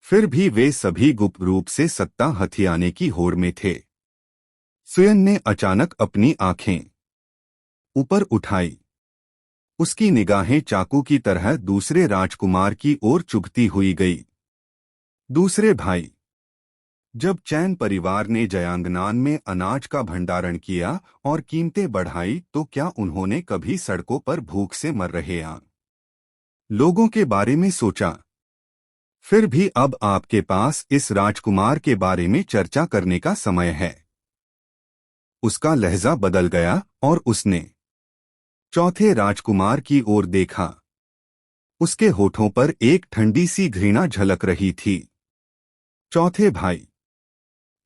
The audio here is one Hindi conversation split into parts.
फिर भी वे सभी गुप्त रूप से सत्ता हथियाने की होड़ में थे। सुयन ने अचानक अपनी आंखें ऊपर उठाई। उसकी निगाहें चाकू की तरह दूसरे राजकुमार की ओर चुभती हुई गई। दूसरे भाई। जब चैन परिवार ने जयांगनान में अनाज का भंडारण किया और कीमतें बढ़ाई तो क्या उन्होंने कभी सड़कों पर भूख से मर रहे लोगों के बारे में सोचा? फिर भी अब आपके पास इस राजकुमार के बारे में चर्चा करने का समय है। उसका लहजा बदल गया और उसने चौथे राजकुमार की ओर देखा। उसके होठों पर एक ठंडी सी घृणा झलक रही थी। चौथे भाई।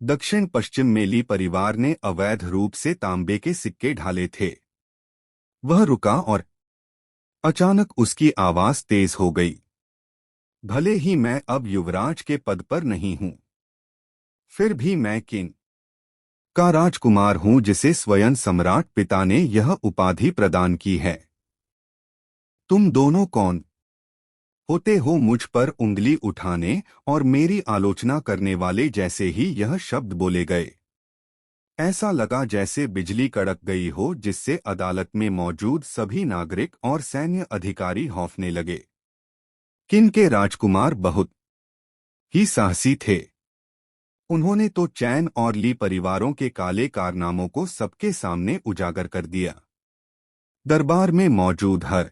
दक्षिण पश्चिम में ली परिवार ने अवैध रूप से तांबे के सिक्के ढाले थे। वह रुका और अचानक उसकी आवाज तेज हो गई। भले ही मैं अब युवराज के पद पर नहीं हूं, फिर भी मैं किंग का राजकुमार हूं जिसे स्वयं सम्राट पिता ने यह उपाधि प्रदान की है। तुम दोनों कौन होते हो मुझ पर उंगली उठाने और मेरी आलोचना करने वाले? जैसे ही यह शब्द बोले गए, ऐसा लगा जैसे बिजली कड़क गई हो, जिससे अदालत में मौजूद सभी नागरिक और सैन्य अधिकारी खौफने लगे। किन के राजकुमार बहुत ही साहसी थे। उन्होंने तो चैन और ली परिवारों के काले कारनामों को सबके सामने उजागर कर दिया। दरबार में मौजूद हर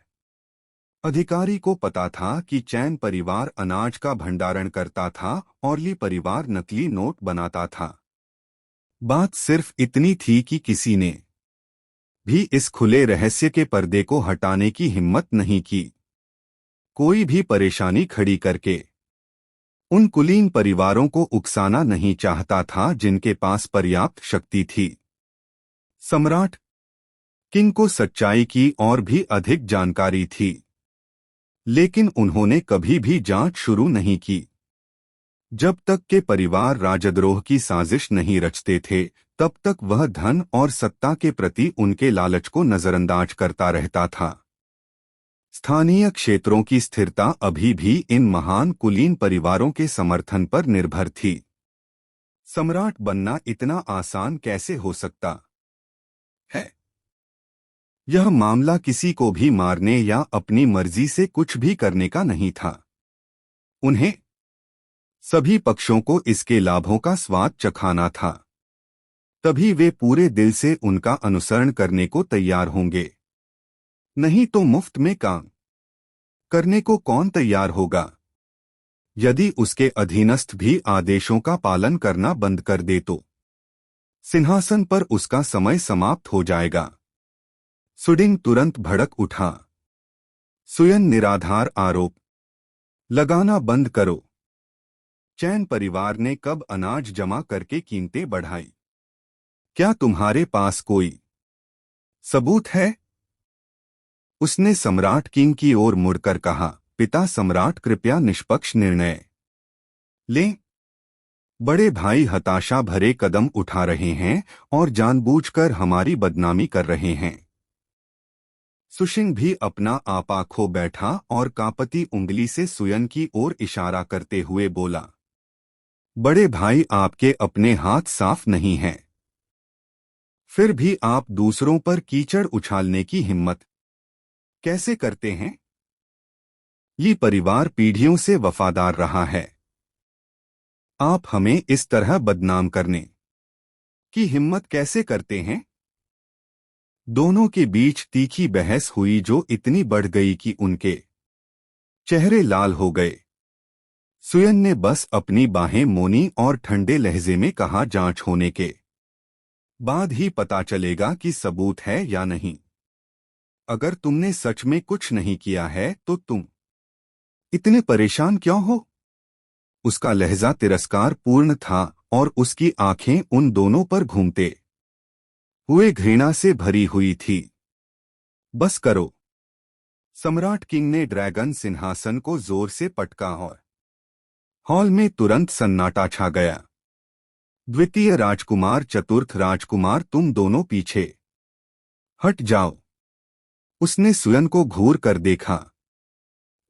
अधिकारी को पता था कि चैन परिवार अनाज का भंडारण करता था और ली परिवार नकली नोट बनाता था। बात सिर्फ इतनी थी कि किसी ने भी इस खुले रहस्य के पर्दे को हटाने की हिम्मत नहीं की। कोई भी परेशानी खड़ी करके उन कुलीन परिवारों को उकसाना नहीं चाहता था जिनके पास पर्याप्त शक्ति थी। सम्राट किंग को सच्चाई की और भी अधिक जानकारी थी, लेकिन उन्होंने कभी भी जांच शुरू नहीं की। जब तक के परिवार राजद्रोह की साजिश नहीं रचते थे, तब तक वह धन और सत्ता के प्रति उनके लालच को नजरअंदाज करता रहता था। स्थानीय क्षेत्रों की स्थिरता अभी भी इन महान कुलीन परिवारों के समर्थन पर निर्भर थी। सम्राट बनना इतना आसान कैसे हो सकता है? यह मामला किसी को भी मारने या अपनी मर्जी से कुछ भी करने का नहीं था। उन्हें सभी पक्षों को इसके लाभों का स्वाद चखाना था। तभी वे पूरे दिल से उनका अनुसरण करने को तैयार होंगे। नहीं तो मुफ्त में काम करने को कौन तैयार होगा? यदि उसके अधीनस्थ भी आदेशों का पालन करना बंद कर दे तो सिंहासन पर उसका समय समाप्त हो जाएगा। सुडिंग तुरंत भड़क उठा। सुयन निराधार आरोप लगाना बंद करो। चैन परिवार ने कब अनाज जमा करके कीमतें बढ़ाई? क्या तुम्हारे पास कोई सबूत है? उसने सम्राट किंग की ओर मुड़कर कहा। पिता सम्राट, कृपया निष्पक्ष निर्णय लें। बड़े भाई हताशा भरे कदम उठा रहे हैं और जानबूझकर हमारी बदनामी कर रहे हैं। सुशिंग भी अपना आपा खो बैठा और कांपती उंगली से सुयन की ओर इशारा करते हुए बोला, बड़े भाई, आपके अपने हाथ साफ नहीं हैं, फिर भी आप दूसरों पर कीचड़ उछालने की हिम्मत कैसे करते हैं? ये परिवार पीढ़ियों से वफादार रहा है। आप हमें इस तरह बदनाम करने की हिम्मत कैसे करते हैं? दोनों के बीच तीखी बहस हुई जो इतनी बढ़ गई कि उनके चेहरे लाल हो गए। सुयन ने बस अपनी बाहें मोनी और ठंडे लहजे में कहा, जांच होने के बाद ही पता चलेगा कि सबूत है या नहीं। अगर तुमने सच में कुछ नहीं किया है तो तुम इतने परेशान क्यों हो? उसका लहजा तिरस्कार पूर्ण था और उसकी आंखें उन दोनों पर घूमते हुए घृणा से भरी हुई थी। बस करो। सम्राट किंग ने ड्रैगन सिंहासन को जोर से पटका और हॉल में तुरंत सन्नाटा छा गया। द्वितीय राजकुमार, चतुर्थ राजकुमार, तुम दोनों पीछे हट जाओ। उसने सुयन को घूर कर देखा।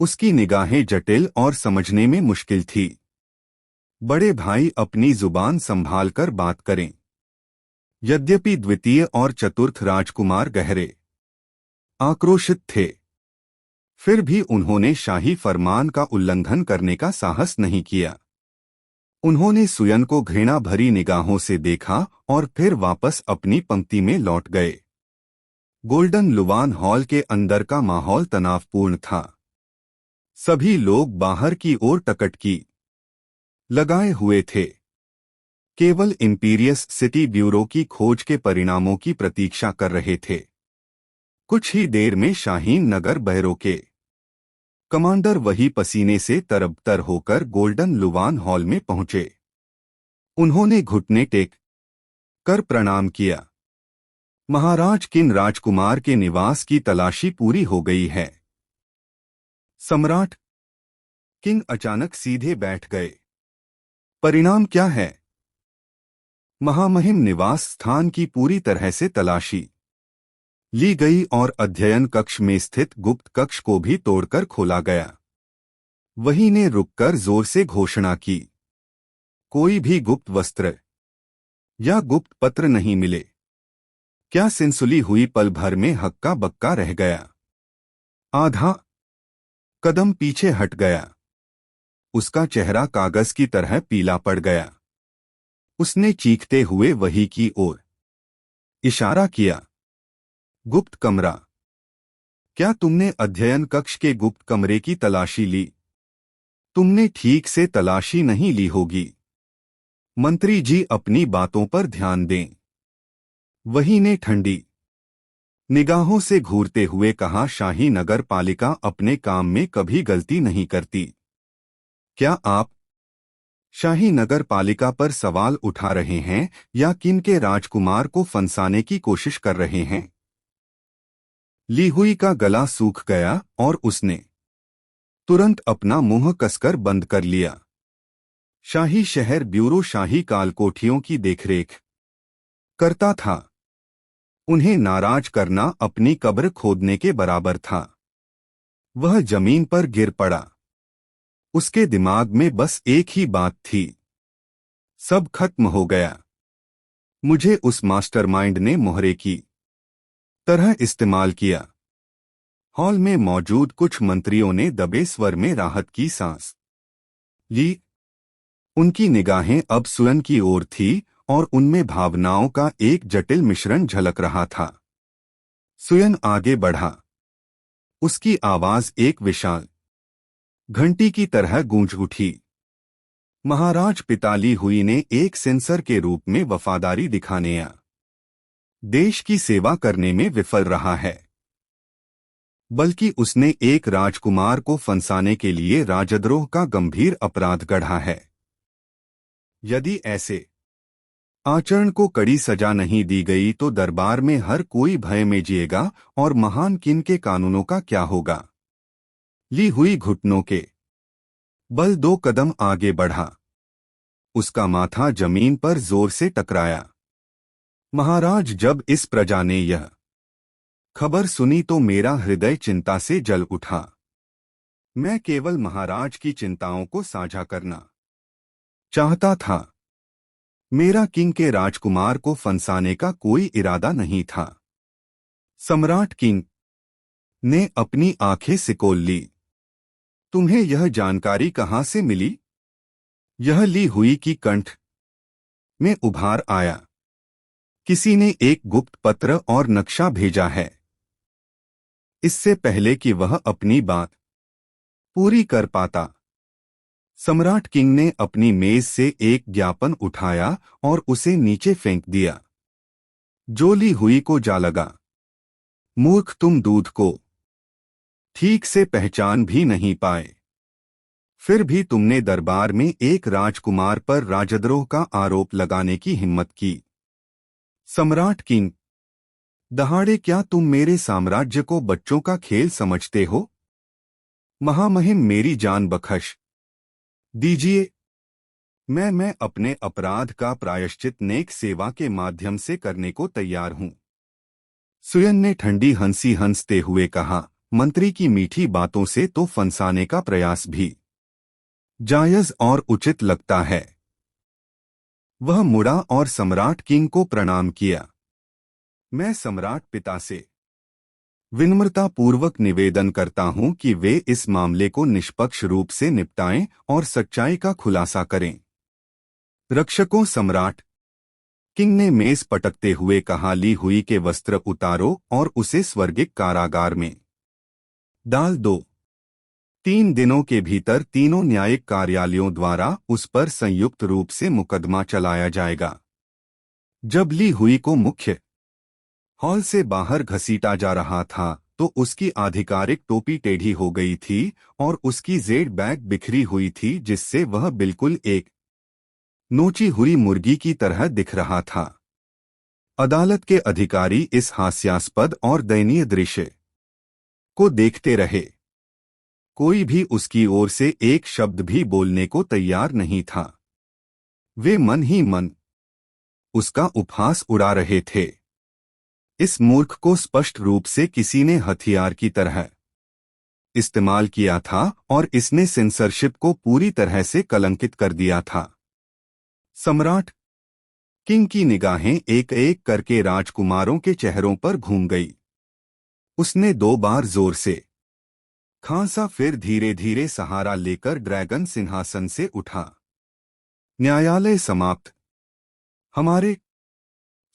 उसकी निगाहें जटिल और समझने में मुश्किल थी। बड़े भाई अपनी जुबान संभालकर बात करें। यद्यपि द्वितीय और चतुर्थ राजकुमार गहरे आक्रोशित थे, फिर भी उन्होंने शाही फरमान का उल्लंघन करने का साहस नहीं किया। उन्होंने सुयन को घृणा भरी निगाहों से देखा और फिर वापस अपनी पंक्ति में लौट गए। गोल्डन लुवान हॉल के अंदर का माहौल तनावपूर्ण था। सभी लोग बाहर की ओर टकटकी लगाए हुए थे, केवल इंपीरियस सिटी ब्यूरो की खोज के परिणामों की प्रतीक्षा कर रहे थे। कुछ ही देर में शाहीन नगर बहरों के कमांडर वही पसीने से तरबतर होकर गोल्डन लुवान हॉल में पहुंचे। उन्होंने घुटने टेक कर प्रणाम किया। महाराज किन राजकुमार के निवास की तलाशी पूरी हो गई है। सम्राट किंग अचानक सीधे बैठ गए। परिणाम क्या है? महामहिम निवास स्थान की पूरी तरह से तलाशी ली गई और अध्ययन कक्ष में स्थित गुप्त कक्ष को भी तोड़कर खोला गया। वही ने रुककर जोर से घोषणा की, कोई भी गुप्त वस्त्र या गुप्त पत्र नहीं मिले। क्या सिनसुली हुई पल भर में हक्का बक्का रह गया। आधा कदम पीछे हट गया। उसका चेहरा कागज की तरह पीला पड़ गया। उसने चीखते हुए वही की ओर इशारा किया। गुप्त कमरा? क्या तुमने अध्ययन कक्ष के गुप्त कमरे की तलाशी ली? तुमने ठीक से तलाशी नहीं ली होगी। मंत्री जी अपनी बातों पर ध्यान दें। वही ने ठंडी निगाहों से घूरते हुए कहा, शाही नगर पालिका अपने काम में कभी गलती नहीं करती। क्या आप शाही नगर पालिका पर सवाल उठा रहे हैं या किन के राजकुमार को फंसाने की कोशिश कर रहे हैं? ली हुई का गला सूख गया और उसने तुरंत अपना मुंह कसकर बंद कर लिया। शाही शहर ब्यूरो शाही कालकोठियों की देखरेख करता था। उन्हें नाराज करना अपनी कब्र खोदने के बराबर था। वह जमीन पर गिर पड़ा। उसके दिमाग में बस एक ही बात थी, सब खत्म हो गया। मुझे उस मास्टरमाइंड ने मोहरे की तरह इस्तेमाल किया। हॉल में मौजूद कुछ मंत्रियों ने दबे स्वर में राहत की सांस ली। उनकी निगाहें अब सुयन की ओर थी और उनमें भावनाओं का एक जटिल मिश्रण झलक रहा था। सुयन आगे बढ़ा। उसकी आवाज एक विशाल घंटी की तरह गूंज उठी। महाराज पिताली हुई ने एक सेंसर के रूप में वफादारी दिखाने या देश की सेवा करने में विफल रहा है, बल्कि उसने एक राजकुमार को फंसाने के लिए राजद्रोह का गंभीर अपराध गढ़ा है। यदि ऐसे आचरण को कड़ी सजा नहीं दी गई तो दरबार में हर कोई भय में जिएगा और महान किन के कानूनों का क्या होगा। ली हुई घुटनों के बल 2 कदम आगे बढ़ा। उसका माथा जमीन पर जोर से टकराया। महाराज, जब इस प्रजा ने यह खबर सुनी तो मेरा हृदय चिंता से जल उठा। मैं केवल महाराज की चिंताओं को साझा करना चाहता था। मेरा किंग के राजकुमार को फंसाने का कोई इरादा नहीं था। सम्राट किंग ने अपनी आंखें सिकोल ली। तुम्हें यह जानकारी कहां से मिली? यह ली हुई की कंठ में उभार आया। किसी ने एक गुप्त पत्र और नक्शा भेजा है। इससे पहले कि वह अपनी बात पूरी कर पाता, सम्राट किंग ने अपनी मेज से एक ज्ञापन उठाया और उसे नीचे फेंक दिया। जो ली हुई को जा लगा, मूर्ख, तुम दूध को ठीक से पहचान भी नहीं पाए। फिर भी तुमने दरबार में एक राजकुमार पर राजद्रोह का आरोप लगाने की हिम्मत की। सम्राट किंग दहाड़े, क्या तुम मेरे साम्राज्य को बच्चों का खेल समझते हो? महामहिम, मेरी जान बख्श दीजिए। मैं अपने अपराध का प्रायश्चित नेक सेवा के माध्यम से करने को तैयार हूं। सुयन ने ठंडी हंसी हंसते हुए कहा, मंत्री की मीठी बातों से तो फंसाने का प्रयास भी जायज और उचित लगता है। वह मुड़ा और सम्राट किंग को प्रणाम किया। मैं सम्राट पिता से विनम्रतापूर्वक निवेदन करता हूं कि वे इस मामले को निष्पक्ष रूप से निपटाएं और सच्चाई का खुलासा करें। रक्षकों, सम्राट किंग ने मेज पटकते हुए कहा, ली हुई के वस्त्र उतारो और उसे स्वर्गिक कारागार में डाल दो। 3 दिनों के भीतर तीनों न्यायिक कार्यालयों द्वारा उस पर संयुक्त रूप से मुकदमा चलाया जाएगा। जब ली हुई को मुख्य हॉल से बाहर घसीटा जा रहा था तो उसकी आधिकारिक टोपी टेढ़ी हो गई थी और उसकी जेड बैग बिखरी हुई थी, जिससे वह बिल्कुल एक नोची हुई मुर्गी की तरह दिख रहा था। अदालत के अधिकारी इस हास्यास्पद और दयनीय दृश्य को देखते रहे। कोई भी उसकी ओर से एक शब्द भी बोलने को तैयार नहीं था। वे मन ही मन उसका उपहास उड़ा रहे थे। इस मूर्ख को स्पष्ट रूप से किसी ने हथियार की तरह इस्तेमाल किया था और इसने सेंसरशिप को पूरी तरह से कलंकित कर दिया था। सम्राट किंग की निगाहें एक एक करके राजकुमारों के चेहरों पर घूम गई। उसने 2 बार जोर से खांसा, फिर धीरे धीरे सहारा लेकर ड्रैगन सिंहासन से उठा। न्यायालय समाप्त। हमारे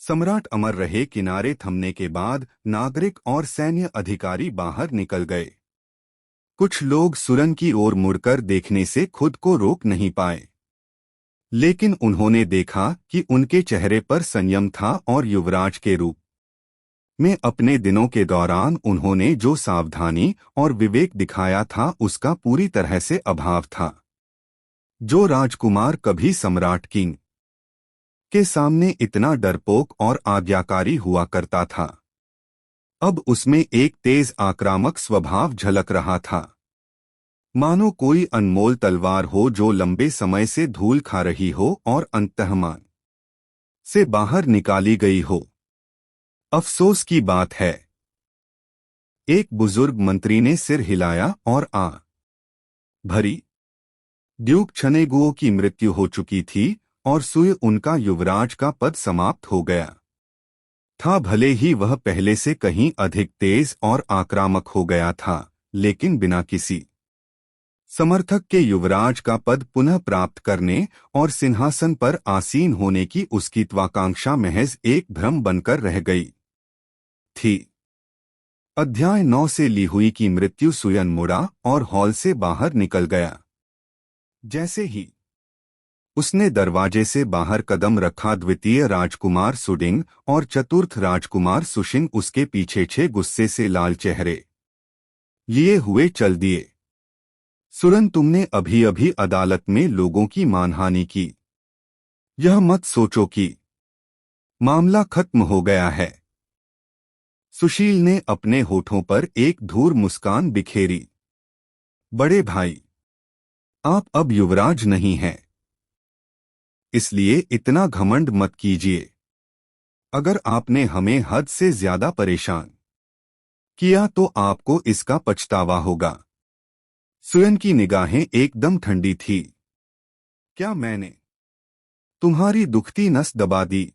सम्राट अमर रहे। किनारे थमने के बाद नागरिक और सैन्य अधिकारी बाहर निकल गए। कुछ लोग सुरन की ओर मुड़कर देखने से खुद को रोक नहीं पाए, लेकिन उन्होंने देखा कि उनके चेहरे पर संयम था और युवराज के रूप में अपने दिनों के दौरान उन्होंने जो सावधानी और विवेक दिखाया था उसका पूरी तरह से अभाव था। जो राजकुमार कभी सम्राट किंग के सामने इतना डरपोक और आज्ञाकारी हुआ करता था, अब उसमें एक तेज आक्रामक स्वभाव झलक रहा था, मानो कोई अनमोल तलवार हो जो लंबे समय से धूल खा रही हो और अंतःमान से बाहर निकाली गई हो। अफसोस की बात है, एक बुजुर्ग मंत्री ने सिर हिलाया और भरी ड्यूक छनेगुओ की मृत्यु हो चुकी थी और सुय उनका युवराज का पद समाप्त हो गया था। भले ही वह पहले से कहीं अधिक तेज और आक्रामक हो गया था, लेकिन बिना किसी समर्थक के युवराज का पद पुनः प्राप्त करने और सिंहासन पर आसीन होने की उसकी त्वाकांक्षा महज एक भ्रम बनकर रह गई थी। अध्याय 9 से ली हुई की मृत्यु। सुयन मुड़ा और हॉल से बाहर निकल गया। जैसे ही उसने दरवाजे से बाहर कदम रखा, द्वितीय राजकुमार सुडिंग और चतुर्थ राजकुमार सुशिंग उसके पीछे छे गुस्से से लाल चेहरे लिए हुए चल दिए। सुरन, तुमने अभी अभी अदालत में लोगों की मानहानि की। यह मत सोचो कि मामला खत्म हो गया है। सुशील ने अपने होठों पर एक धूर मुस्कान बिखेरी। बड़े भाई, आप अब युवराज नहीं हैं, इसलिए इतना घमंड मत कीजिए। अगर आपने हमें हद से ज्यादा परेशान किया तो आपको इसका पछतावा होगा। सुयन की निगाहें एकदम ठंडी थी। क्या मैंने तुम्हारी दुखती नस दबा दी?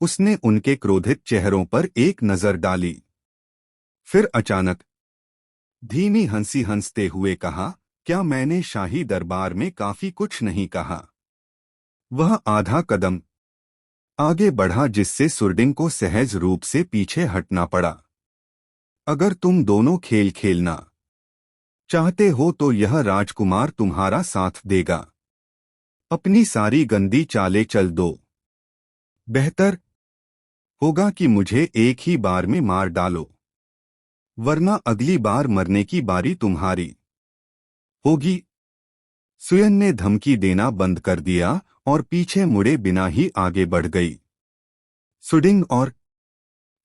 उसने उनके क्रोधित चेहरों पर एक नजर डाली, फिर अचानक धीमी हंसी हंसते हुए कहा, क्या मैंने शाही दरबार में काफी कुछ नहीं कहा? वह आधा कदम आगे बढ़ा, जिससे सुरडिंग को सहज रूप से पीछे हटना पड़ा। अगर तुम दोनों खेल खेलना चाहते हो तो यह राजकुमार तुम्हारा साथ देगा। अपनी सारी गंदी चालें चल दो। बेहतर होगा कि मुझे एक ही बार में मार डालो, वरना अगली बार मरने की बारी तुम्हारी होगी। सुयन ने धमकी देना बंद कर दिया और पीछे मुड़े बिना ही आगे बढ़ गई। सुडिंग और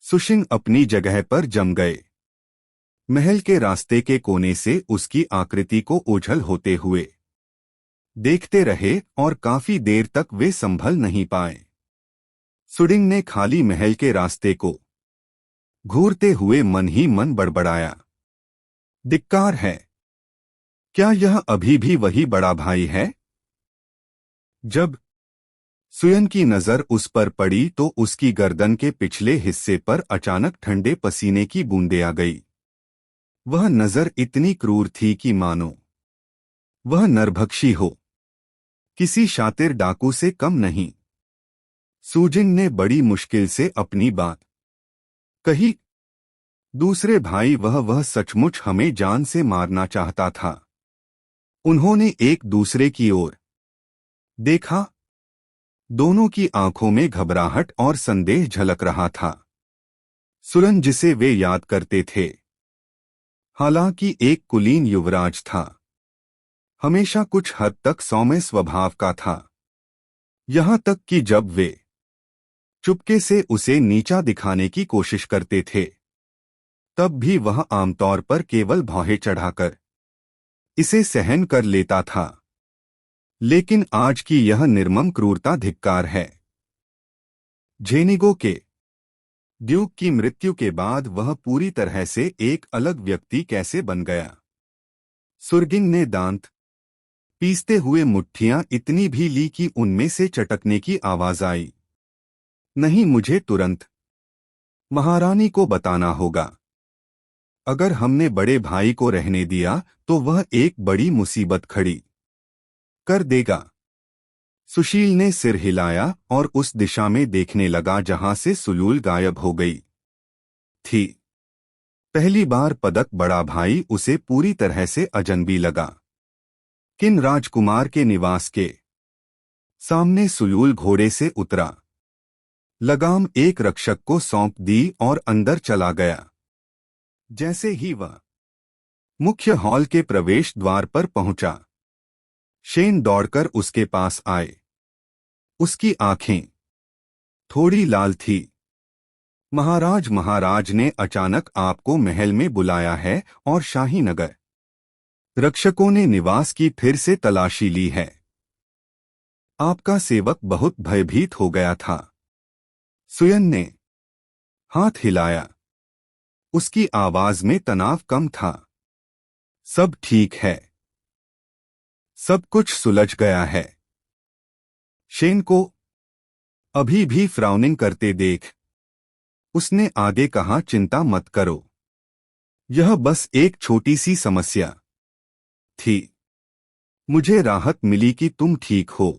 सुशिंग अपनी जगह पर जम गए। महल के रास्ते के कोने से उसकी आकृति को ओझल होते हुए देखते रहे और काफी देर तक वे संभल नहीं पाए। सुडिंग ने खाली महल के रास्ते को घूरते हुए मन ही मन बड़बड़ाया, धिक्कार है। क्या यह अभी भी वही बड़ा भाई है? जब सुयन की नजर उस पर पड़ी तो उसकी गर्दन के पिछले हिस्से पर अचानक ठंडे पसीने की बूंदें आ गई। वह नजर इतनी क्रूर थी कि मानो वह नरभक्षी हो, किसी शातिर डाकू से कम नहीं। सुजिन ने बड़ी मुश्किल से अपनी बात कही। दूसरे भाई, वह सचमुच हमें जान से मारना चाहता था। उन्होंने एक दूसरे की ओर देखा। दोनों की आंखों में घबराहट और संदेह झलक रहा था। सुरन, जिसे वे याद करते थे, हालांकि एक कुलीन युवराज था, हमेशा कुछ हद तक सौम्य स्वभाव का था। यहां तक कि जब वे चुपके से उसे नीचा दिखाने की कोशिश करते थे, तब भी वह आमतौर पर केवल भौहें चढ़ाकर इसे सहन कर लेता था। लेकिन आज की यह निर्मम क्रूरता धिक्कार है। झेनिगो के ड्यूक की मृत्यु के बाद वह पूरी तरह से एक अलग व्यक्ति कैसे बन गया? सुरगिन ने दांत पीसते हुए मुट्ठियां इतनी भी ली कि उनमें से चटकने की आवाज आई। नहीं, मुझे तुरंत महारानी को बताना होगा। अगर हमने बड़े भाई को रहने दिया तो वह एक बड़ी मुसीबत खड़ी कर देगा। सुशील ने सिर हिलाया और उस दिशा में देखने लगा जहां से सुलूल गायब हो गई थी। पहली बार पदक बड़ा भाई उसे पूरी तरह से अजनबी लगा। किन राजकुमार के निवास के सामने सुलूल घोड़े से उतरा, लगाम एक रक्षक को सौंप दी और अंदर चला गया। जैसे ही वह मुख्य हॉल के प्रवेश द्वार पर पहुंचा, शेन दौड़कर उसके पास आए। उसकी आंखें थोड़ी लाल थी। महाराज ने अचानक आपको महल में बुलाया है और शाही नगर रक्षकों ने निवास की फिर से तलाशी ली है। आपका सेवक बहुत भयभीत हो गया था। सुयन ने हाथ हिलाया। उसकी आवाज में तनाव कम था। सब ठीक है, सब कुछ सुलझ गया है। शेन को अभी भी फ्राउनिंग करते देख उसने आगे कहा, चिंता मत करो, यह बस एक छोटी सी समस्या थी। मुझे राहत मिली कि तुम ठीक हो।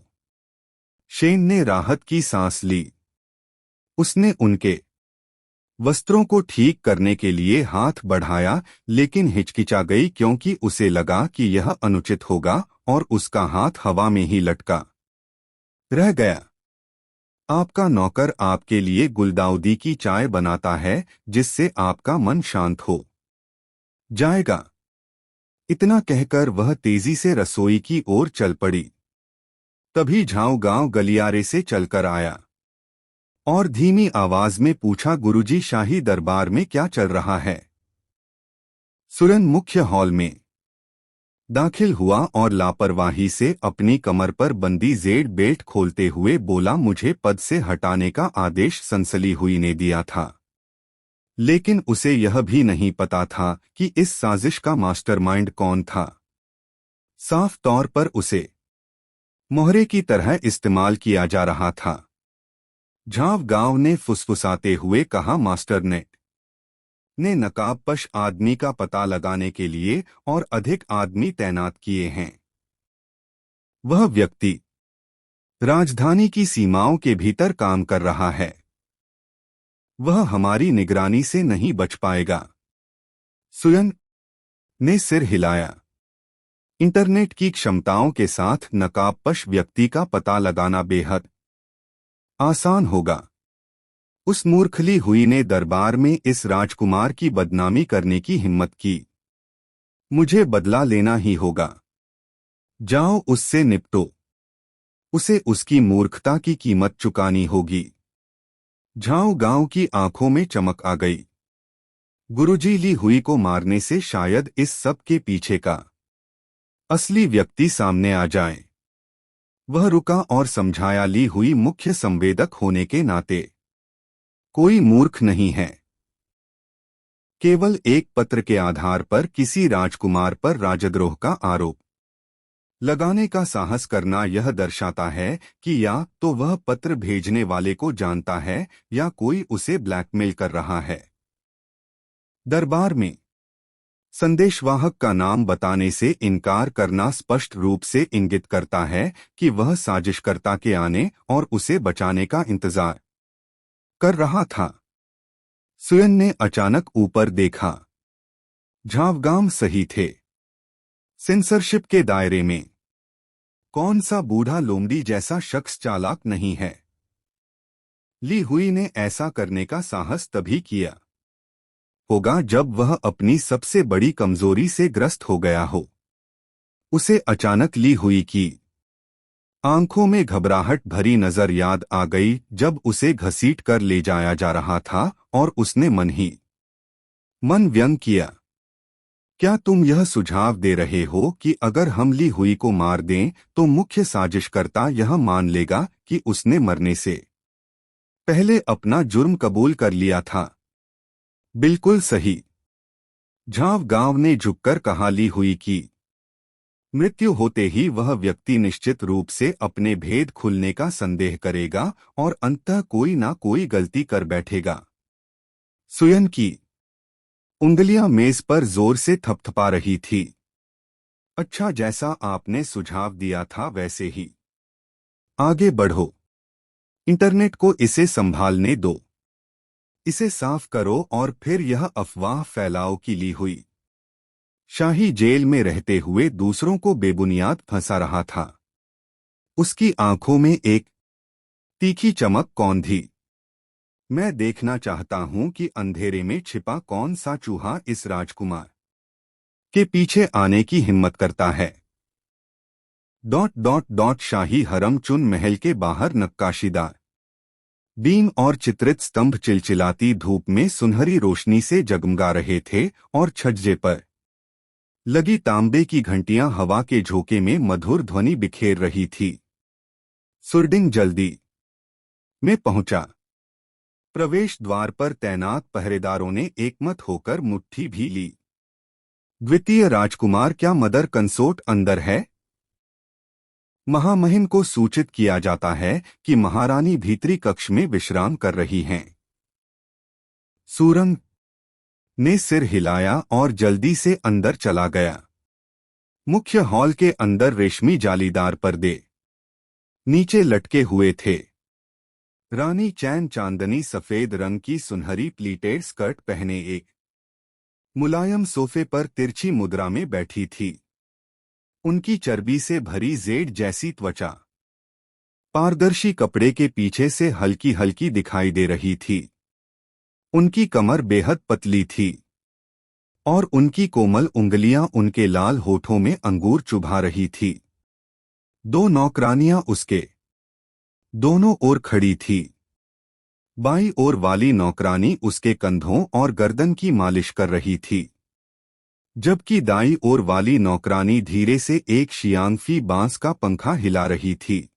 शेन ने राहत की सांस ली। उसने उनके वस्त्रों को ठीक करने के लिए हाथ बढ़ाया, लेकिन हिचकिचा गई क्योंकि उसे लगा कि यह अनुचित होगा और उसका हाथ हवा में ही लटका रह गया। आपका नौकर आपके लिए गुलदाउदी की चाय बनाता है, जिससे आपका मन शांत हो जाएगा। इतना कहकर वह तेजी से रसोई की ओर चल पड़ी। तभी झाऊ गांव गलियारे से चलकर आया और धीमी आवाज में पूछा, गुरुजी, शाही दरबार में क्या चल रहा है? सुरन मुख्य हॉल में दाखिल हुआ और लापरवाही से अपनी कमर पर बंदी जेड बेल्ट खोलते हुए बोला, मुझे पद से हटाने का आदेश संसली हुई ने दिया था। लेकिन उसे यह भी नहीं पता था कि इस साजिश का मास्टरमाइंड कौन था। साफ तौर पर उसे मोहरे की तरह इस्तेमाल किया जा रहा था। झाव गांव ने फुसफुसाते हुए कहा, मास्टर ने नकाबपोश आदमी का पता लगाने के लिए और अधिक आदमी तैनात किए हैं। वह व्यक्ति राजधानी की सीमाओं के भीतर काम कर रहा है। वह हमारी निगरानी से नहीं बच पाएगा। सुयन ने सिर हिलाया। इंटरनेट की क्षमताओं के साथ नकाबपोश व्यक्ति का पता लगाना बेहद आसान होगा। उस मूर्खली हुई ने दरबार में इस राजकुमार की बदनामी करने की हिम्मत की। मुझे बदला लेना ही होगा। जाओ, उससे निपटो। उसे उसकी मूर्खता की कीमत चुकानी होगी। झाऊ गांव की आंखों में चमक आ गई। गुरुजी, ली हुई को मारने से शायद इस सब के पीछे का असली व्यक्ति सामने आ जाए। वह रुका और समझाया, ली हुई मुख्य संवेदक होने के नाते कोई मूर्ख नहीं है। केवल एक पत्र के आधार पर किसी राजकुमार पर राजद्रोह का आरोप लगाने का साहस करना यह दर्शाता है कि या तो वह पत्र भेजने वाले को जानता है या कोई उसे ब्लैकमेल कर रहा है। दरबार में संदेशवाहक का नाम बताने से इनकार करना स्पष्ट रूप से इंगित करता है कि वह साजिशकर्ता के आने और उसे बचाने का इंतजार कर रहा था। सुयन ने अचानक ऊपर देखा। झावगाम सही थे। सेंसरशिप के दायरे में कौन सा बूढ़ा लोमड़ी जैसा शख्स चालाक नहीं है। ली हुई ने ऐसा करने का साहस तभी किया होगा जब वह अपनी सबसे बड़ी कमजोरी से ग्रस्त हो गया हो। उसे अचानक ली हुई की आंखों में घबराहट भरी नजर याद आ गई जब उसे घसीट कर ले जाया जा रहा था और उसने मन ही मन व्यंग किया, क्या तुम यह सुझाव दे रहे हो कि अगर हम ली हुई को मार दें तो मुख्य साजिशकर्ता यह मान लेगा कि उसने मरने से पहले अपना जुर्म कबूल कर लिया था? बिल्कुल सही। झाव गांव ने झुककर कहा, ली हुई की मृत्यु होते ही वह व्यक्ति निश्चित रूप से अपने भेद खुलने का संदेह करेगा और अंततः कोई ना कोई गलती कर बैठेगा। सुयन की उंगलियां मेज पर जोर से थपथपा रही थी। अच्छा, जैसा आपने सुझाव दिया था वैसे ही आगे बढ़ो। इंटरनेट को इसे संभालने दो। इसे साफ करो और फिर यह अफवाह फैलाओ कि ली हुई शाही जेल में रहते हुए दूसरों को बेबुनियाद फंसा रहा था। उसकी आंखों में एक तीखी चमक कौन थी? मैं देखना चाहता हूं कि अंधेरे में छिपा कौन सा चूहा इस राजकुमार के पीछे आने की हिम्मत करता है। ... शाही हरम चुन महल के बाहर नक्काशीदार बीम और चित्रित स्तंभ चिलचिलाती धूप में सुनहरी रोशनी से जगमगा रहे थे और छज्जे पर लगी तांबे की घंटियां हवा के झोंके में मधुर ध्वनि बिखेर रही थी। सुरडिंग जल्दी में पहुंचा। प्रवेश द्वार पर तैनात पहरेदारों ने एकमत होकर मुट्ठी भी ली। द्वितीय राजकुमार, क्या मदर कंसोर्ट अंदर है? महामहिम को सूचित किया जाता है कि महारानी भीतरी कक्ष में विश्राम कर रही हैं। सूरंग ने सिर हिलाया और जल्दी से अंदर चला गया। मुख्य हॉल के अंदर रेशमी जालीदार पर्दे नीचे लटके हुए थे। रानी चैन चांदनी सफेद रंग की सुनहरी प्लीटेड स्कर्ट पहने एक मुलायम सोफे पर तिरछी मुद्रा में बैठी थी। उनकी चर्बी से भरी जेड जैसी त्वचा पारदर्शी कपड़े के पीछे से हल्की हल्की दिखाई दे रही थी। उनकी कमर बेहद पतली थी और उनकी कोमल उंगलियां उनके लाल होठों में अंगूर चुभा रही थी। दो नौकरानियां उसके दोनों ओर खड़ी थी। बाईं ओर वाली नौकरानी उसके कंधों और गर्दन की मालिश कर रही थी, जबकि दाईं ओर वाली नौकरानी धीरे से एक शियांगफी बांस का पंखा हिला रही थी।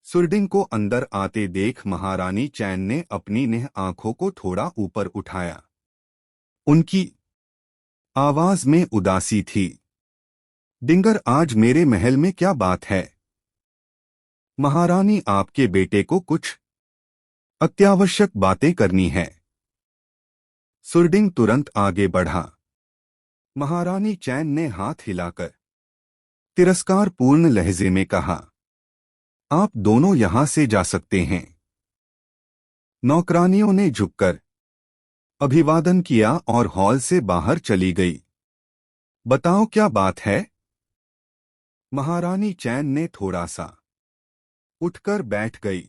सुरडिंग को अंदर आते देख महारानी चैन ने अपनी नेह आंखों को थोड़ा ऊपर उठाया। उनकी आवाज में उदासी थी। डिंगर, आज मेरे महल में क्या बात है? महारानी, आपके बेटे को कुछ अत्यावश्यक बातें करनी है। सुरडिंग तुरंत आगे बढ़ा। महारानी चैन ने हाथ हिलाकर तिरस्कारपूर्ण लहजे में कहा, आप दोनों यहां से जा सकते हैं। नौकरानियों ने झुककर अभिवादन किया और हॉल से बाहर चली गई। बताओ क्या बात है? महारानी चैन ने थोड़ा सा उठकर बैठ गई।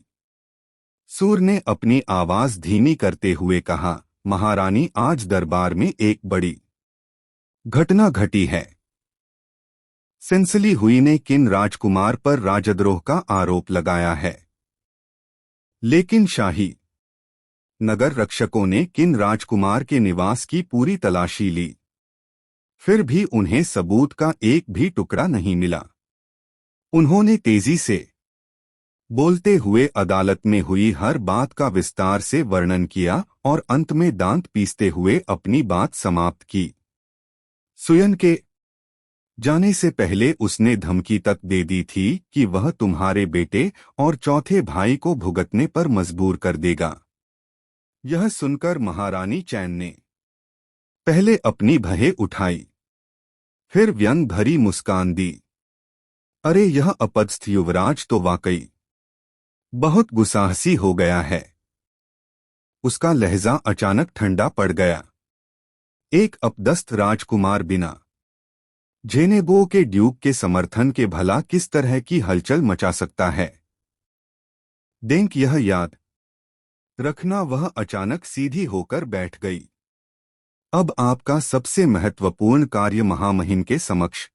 सूर ने अपनी आवाज धीमी करते हुए कहा, महारानी, आज दरबार में एक बड़ी घटना घटी है। सेंसली हुई ने किन राजकुमार पर राजद्रोह का आरोप लगाया है, लेकिन शाही नगर रक्षकों ने किन राजकुमार के निवास की पूरी तलाशी ली, फिर भी उन्हें सबूत का एक भी टुकड़ा नहीं मिला। उन्होंने तेजी से बोलते हुए अदालत में हुई हर बात का विस्तार से वर्णन किया और अंत में दांत पीसते हुए अपनी बात समाप्त की। सुयन के जाने से पहले उसने धमकी तक दे दी थी कि वह तुम्हारे बेटे और चौथे भाई को भुगतने पर मजबूर कर देगा। यह सुनकर महारानी चैन ने पहले अपनी भहें उठाई, फिर व्यंग भरी मुस्कान दी। अरे यह अपदस्थ युवराज तो वाकई बहुत गुस्साहसी हो गया है। उसका लहजा अचानक ठंडा पड़ गया। एक अपदस्थ राजकुमार बिना झेनेबो के ड्यूक के समर्थन के भला किस तरह की हलचल मचा सकता है। डेंक यह याद रखना। वह अचानक सीधी होकर बैठ गई। अब आपका सबसे महत्वपूर्ण कार्य महामहिम के समक्ष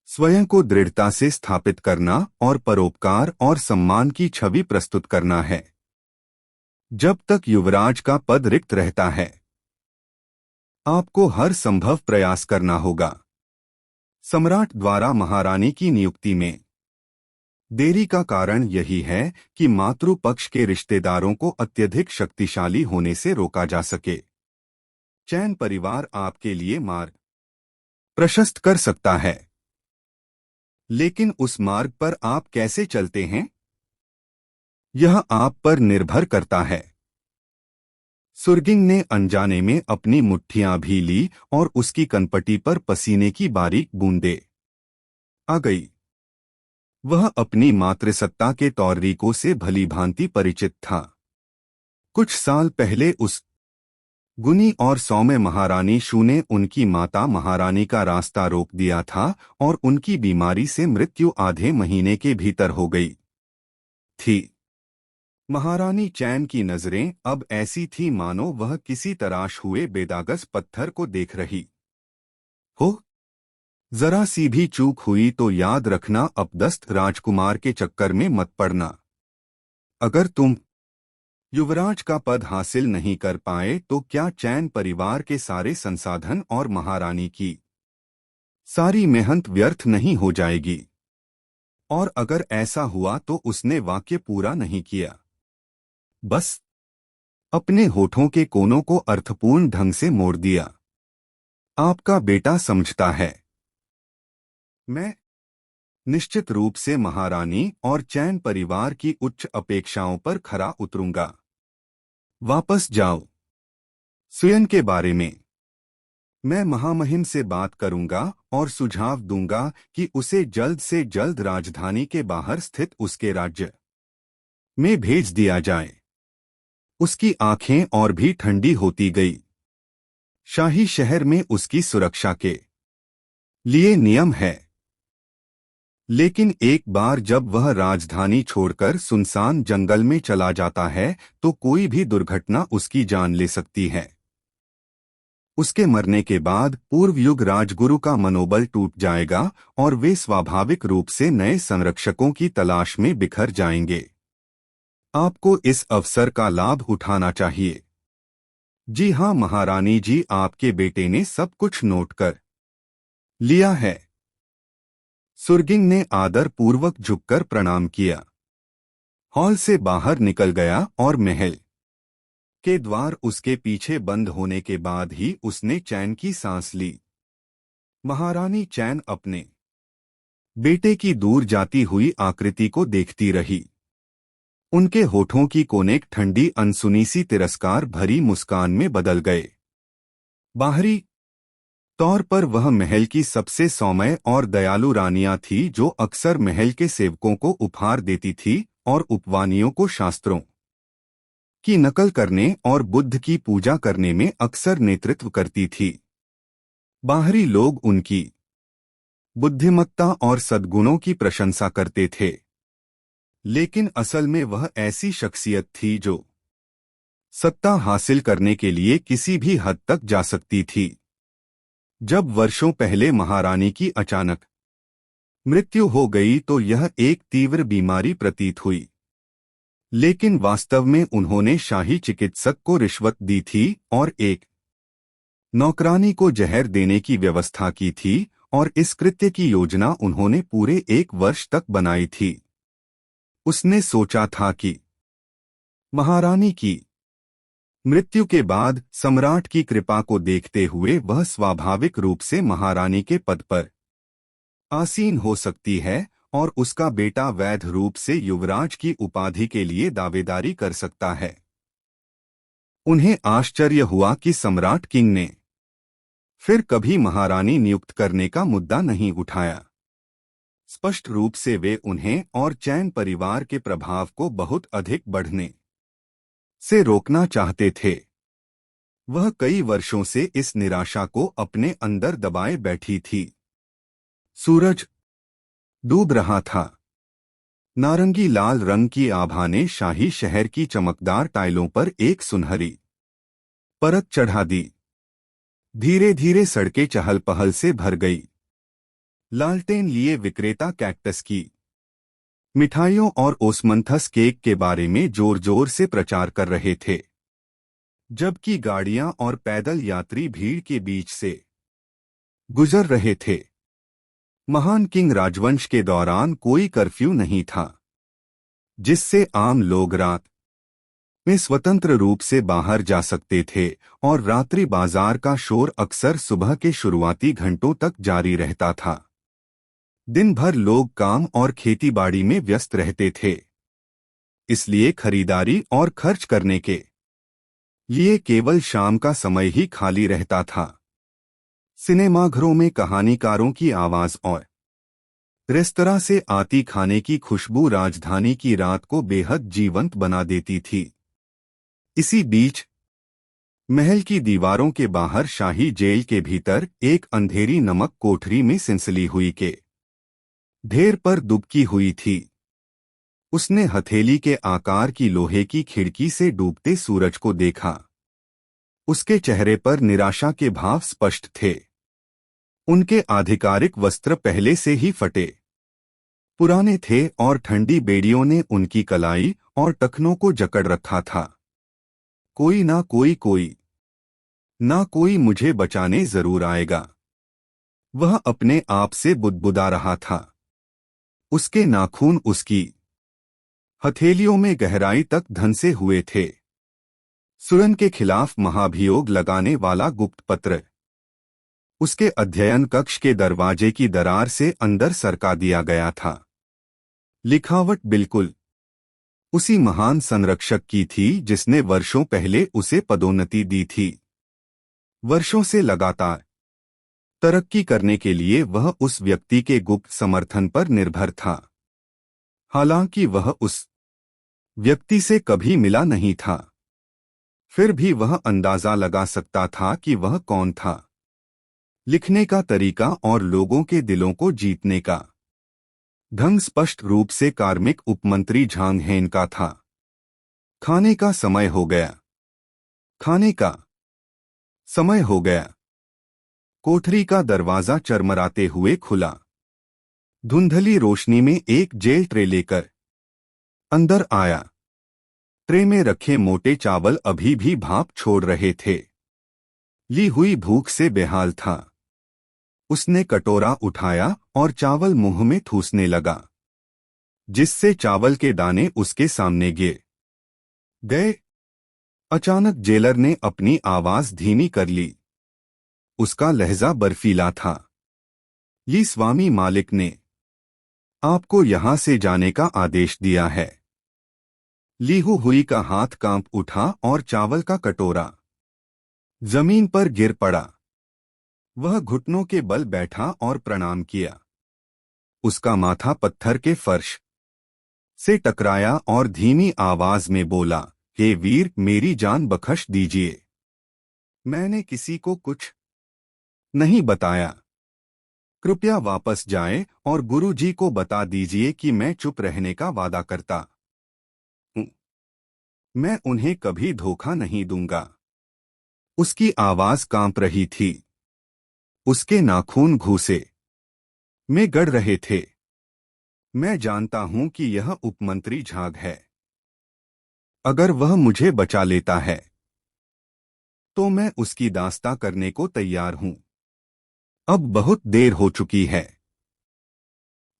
स्वयं को दृढ़ता से स्थापित करना और परोपकार और सम्मान की छवि प्रस्तुत करना है। जब तक युवराज का पद रिक्त रहता है, आपको हर संभव प्रयास करना होगा। सम्राट द्वारा महारानी की नियुक्ति में देरी का कारण यही है कि मातृपक्ष के रिश्तेदारों को अत्यधिक शक्तिशाली होने से रोका जा सके। चैन परिवार आपके लिए मार्ग प्रशस्त कर सकता है, लेकिन उस मार्ग पर आप कैसे चलते हैं, यह आप पर निर्भर करता है। सुरगिंग ने अनजाने में अपनी मुट्ठियां भी ली और उसकी कनपटी पर पसीने की बारीक बूंदें आ गई। वह अपनी मातृसत्ता के तौरीकों से भलीभांति परिचित था। कुछ साल पहले उस गुनी और सौम्य महारानी शू ने उनकी माता महारानी का रास्ता रोक दिया था और उनकी बीमारी से मृत्यु आधे महीने के भीतर हो गई थी। महारानी चैन की नजरें अब ऐसी थी मानो वह किसी तराश हुए बेदागस पत्थर को देख रही हो। जरा सी भी चूक हुई तो याद रखना, अपदस्थ राजकुमार के चक्कर में मत पड़ना। अगर तुम युवराज का पद हासिल नहीं कर पाए तो क्या चैन परिवार के सारे संसाधन और महारानी की सारी मेहनत व्यर्थ नहीं हो जाएगी? और अगर ऐसा हुआ तो उसने वाक्य पूरा नहीं किया, बस अपने होठों के कोनों को अर्थपूर्ण ढंग से मोड़ दिया। आपका बेटा समझता है। मैं निश्चित रूप से महारानी और चैन परिवार की उच्च अपेक्षाओं पर खरा उतरूंगा। वापस जाओ। सुयन के बारे में मैं महामहिम से बात करूंगा और सुझाव दूंगा कि उसे जल्द से जल्द राजधानी के बाहर स्थित उसके राज्य में भेज दिया जाए। उसकी आंखें और भी ठंडी होती गई। शाही शहर में उसकी सुरक्षा के लिए नियम है, लेकिन एक बार जब वह राजधानी छोड़कर सुनसान जंगल में चला जाता है तो कोई भी दुर्घटना उसकी जान ले सकती है। उसके मरने के बाद पूर्व युग राजगुरु का मनोबल टूट जाएगा और वे स्वाभाविक रूप से नए संरक्षकों की तलाश में बिखर जाएंगे। आपको इस अवसर का लाभ उठाना चाहिए। जी हाँ महारानी जी, आपके बेटे ने सब कुछ नोट कर लिया है। सुरगिंग ने आदर पूर्वक झुककर प्रणाम किया, हॉल से बाहर निकल गया और महल के द्वार उसके पीछे बंद होने के बाद ही उसने चैन की सांस ली। महारानी चैन अपने बेटे की दूर जाती हुई आकृति को देखती रही। उनके होठों की कोनेक ठंडी अनसुनी सी तिरस्कार भरी मुस्कान में बदल गए। बाहरी तौर पर वह महल की सबसे सौम्य और दयालु रानियां थी, जो अक्सर महल के सेवकों को उपहार देती थी और उपवानियों को शास्त्रों की नकल करने और बुद्ध की पूजा करने में अक्सर नेतृत्व करती थी। बाहरी लोग उनकी बुद्धिमत्ता और सद्गुणों की प्रशंसा करते थे, लेकिन असल में वह ऐसी शख्सियत थी जो सत्ता हासिल करने के लिए किसी भी हद तक जा सकती थी। जब वर्षों पहले महारानी की अचानक मृत्यु हो गई तो यह एक तीव्र बीमारी प्रतीत हुई, लेकिन वास्तव में उन्होंने शाही चिकित्सक को रिश्वत दी थी और एक नौकरानी को जहर देने की व्यवस्था की थी, और इस कृत्य की योजना उन्होंने पूरे 1 वर्ष तक बनाई थी। उसने सोचा था कि महारानी की मृत्यु के बाद सम्राट की कृपा को देखते हुए वह स्वाभाविक रूप से महारानी के पद पर आसीन हो सकती है और उसका बेटा वैध रूप से युवराज की उपाधि के लिए दावेदारी कर सकता है। उन्हें आश्चर्य हुआ कि सम्राट किंग ने फिर कभी महारानी नियुक्त करने का मुद्दा नहीं उठाया। स्पष्ट रूप से वे उन्हें और चैन परिवार के प्रभाव को बहुत अधिक बढ़ने से रोकना चाहते थे। वह कई वर्षों से इस निराशा को अपने अंदर दबाए बैठी थी। सूरज डूब रहा था। नारंगी लाल रंग की आभा ने शाही शहर की चमकदार टाइलों पर एक सुनहरी परत चढ़ा दी। धीरे धीरे सड़कें चहल पहल से भर गई। लालटेन लिए विक्रेता कैक्टस की मिठाइयों और ओस्मंथस केक के बारे में जोर जोर से प्रचार कर रहे थे, जबकि गाड़ियां और पैदल यात्री भीड़ के बीच से गुजर रहे थे। महान किंग राजवंश के दौरान कोई कर्फ्यू नहीं था, जिससे आम लोग रात में स्वतंत्र रूप से बाहर जा सकते थे, और रात्रि बाजार का शोर अक्सर सुबह के शुरुआती घंटों तक जारी रहता था। दिन भर लोग काम और खेतीबाड़ी में व्यस्त रहते थे, इसलिए खरीदारी और खर्च करने के लिए केवल शाम का समय ही खाली रहता था। सिनेमाघरों में कहानीकारों की आवाज और रेस्तरां से आती खाने की खुशबू राजधानी की रात को बेहद जीवंत बना देती थी। इसी बीच महल की दीवारों के बाहर शाही जेल के भीतर एक अंधेरी नमक कोठरी में सिंसली हुई के ढेर पर दुबकी हुई थी। उसने हथेली के आकार की लोहे की खिड़की से डूबते सूरज को देखा। उसके चेहरे पर निराशा के भाव स्पष्ट थे। उनके आधिकारिक वस्त्र पहले से ही फटे पुराने थे और ठंडी बेड़ियों ने उनकी कलाई और टखनों को जकड़ रखा था। कोई ना कोई मुझे बचाने जरूर आएगा, वह अपने आप से बुदबुदा रहा था। उसके नाखून उसकी हथेलियों में गहराई तक धंसे हुए थे। सुरन के खिलाफ महाभियोग लगाने वाला गुप्त पत्र उसके अध्ययन कक्ष के दरवाजे की दरार से अंदर सरका दिया गया था। लिखावट बिल्कुल उसी महान संरक्षक की थी जिसने वर्षों पहले उसे पदोन्नति दी थी। वर्षों से लगातार तरक्की करने के लिए वह उस व्यक्ति के गुप्त समर्थन पर निर्भर था। हालांकि वह उस व्यक्ति से कभी मिला नहीं था, फिर भी वह अंदाजा लगा सकता था कि वह कौन था। लिखने का तरीका और लोगों के दिलों को जीतने का ढंग स्पष्ट रूप से कार्मिक उपमंत्री झांग हेन का था। खाने का समय हो गया। खाने का समय हो गया। कोठरी का दरवाजा चरमराते हुए खुला। धुंधली रोशनी में एक जेल ट्रे लेकर अंदर आया। ट्रे में रखे मोटे चावल अभी भी भाप छोड़ रहे थे। ली हुई भूख से बेहाल था। उसने कटोरा उठाया और चावल मुंह में ठूसने लगा, जिससे चावल के दाने उसके सामने गिर गए। अचानक जेलर ने अपनी आवाज धीमी कर ली। उसका लहजा बर्फीला था। ली स्वामी मालिक ने आपको यहां से जाने का आदेश दिया है। लीहू हुई का हाथ कांप उठा और चावल का कटोरा जमीन पर गिर पड़ा। वह घुटनों के बल बैठा और प्रणाम किया। उसका माथा पत्थर के फर्श से टकराया और धीमी आवाज में बोला, हे वीर, मेरी जान बख्श दीजिए। मैंने किसी को कुछ नहीं बताया। कृपया वापस जाएं और गुरुजी को बता दीजिए कि मैं चुप रहने का वादा करता हूं। मैं उन्हें कभी धोखा नहीं दूंगा। उसकी आवाज कांप रही थी। उसके नाखून घूंसे में गड़ रहे थे। मैं जानता हूं कि यह उपमंत्री झाग है। अगर वह मुझे बचा लेता है तो मैं उसकी दास्ता करने को तैयार हूं। अब बहुत देर हो चुकी है।